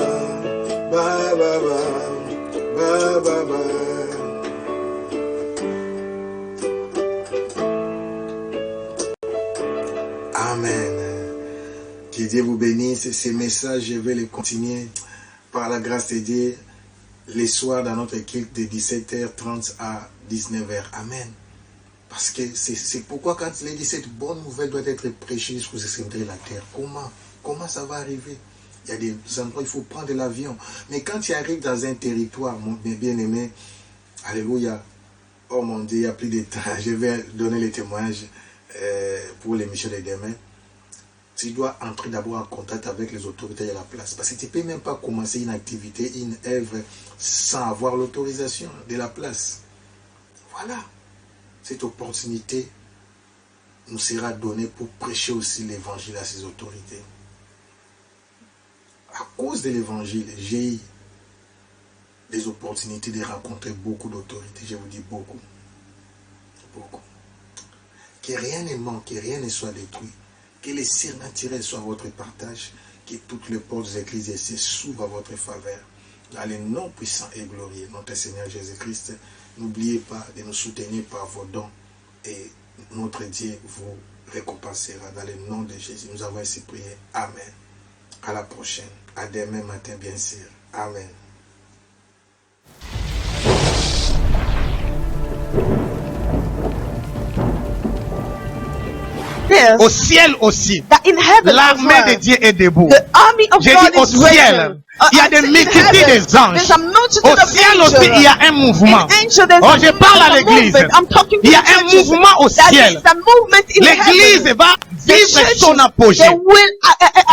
Baba Baba. Amen. Que Dieu vous bénisse. Ces messages, je vais les continuer par la grâce de Dieu les soirs dans notre culte de 17h30 à 19h. Amen. Parce que c'est pourquoi quand il dit cette bonne nouvelle doit être prêchée jusqu'aux extrémités de la terre. Comment ça va arriver? Il y a des endroits où il faut prendre l'avion. Mais quand tu arrives dans un territoire, mon bien-aimé, alléluia, oh mon Dieu, il n'y a plus de temps. Je vais donner les témoignages pour l'émission de demain. Tu dois entrer d'abord en contact avec les autorités de la place. Parce que tu ne peux même pas commencer une activité, une œuvre, sans avoir l'autorisation de la place. Voilà. Cette opportunité nous sera donnée pour prêcher aussi l'évangile à ces autorités. À cause de l'évangile, j'ai eu des opportunités de rencontrer beaucoup d'autorités. Je vous dis beaucoup. Beaucoup. Que rien ne manque, que rien ne soit détruit. Que les cires naturelles soient votre partage. Que toutes les portes des églises s'ouvrent à votre faveur. Dans le nom puissant et glorieux, notre Seigneur Jésus-Christ, n'oubliez pas de nous soutenir par vos dons. Et notre Dieu vous récompensera. Dans le nom de Jésus, nous avons ainsi prié. Amen. À la prochaine. À demain matin, bien sûr. Amen. Au ciel aussi, l'armée de Dieu est debout. J'ai dit au ciel, il y a des multitudes des anges. Au ciel aussi, il y a un mouvement. Oh, je parle à l'église. Il y a un mouvement au ciel. L'église va vivre son apogée.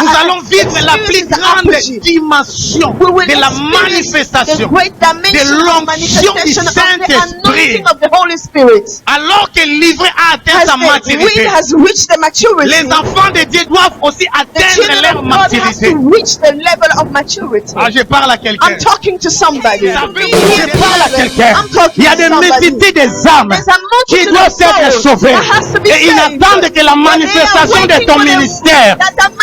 Nous allons vivre la plus grande dimension de la manifestation de l'onction du Saint-Esprit. Alors que l'ivraie a atteint sa maturité, les enfants de Dieu doivent aussi atteindre leur maturité. Ah, je parle à quelqu'un. Je parle à quelqu'un. Il y a des multitudes des âmes qui doivent être sauvées. Et ils attendent que la manifestation de ton ministère.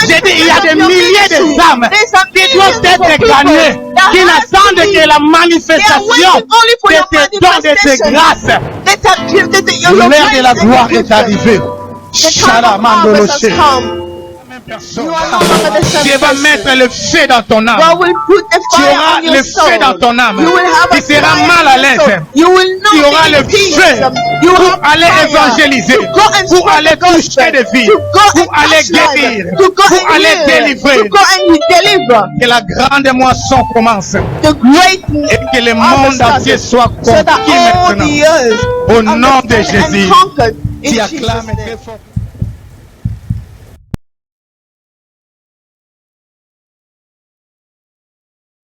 J'ai dit, il y a des milliers de âmes qui doivent être gagnées, qui n'attendent que la manifestation de tes dons, de tes grâces. L'heure de la gloire est arrivée. The time of harvest has come. You are no longer the same Dieu va person. mettre le feu dans ton âme. God will put a Tu fire auras on your le soul. feu dans ton âme. You will have a Tu seras fire mal on à your l'aise. soul. You will Tu not auras be le in peace. feu You pour have aller fire évangéliser, to go and pour spread aller the gospel, toucher des vies, to go pour and aller touch lives, guérir, to go pour and aller heal, délivrer. to go and deliver. Que la grande moisson commence The great et que le harvest monde entier started, soit so that conquis all maintenant. the earth Au nom de understand and Jésus, conquered in tu Jesus' acclames name. très fort.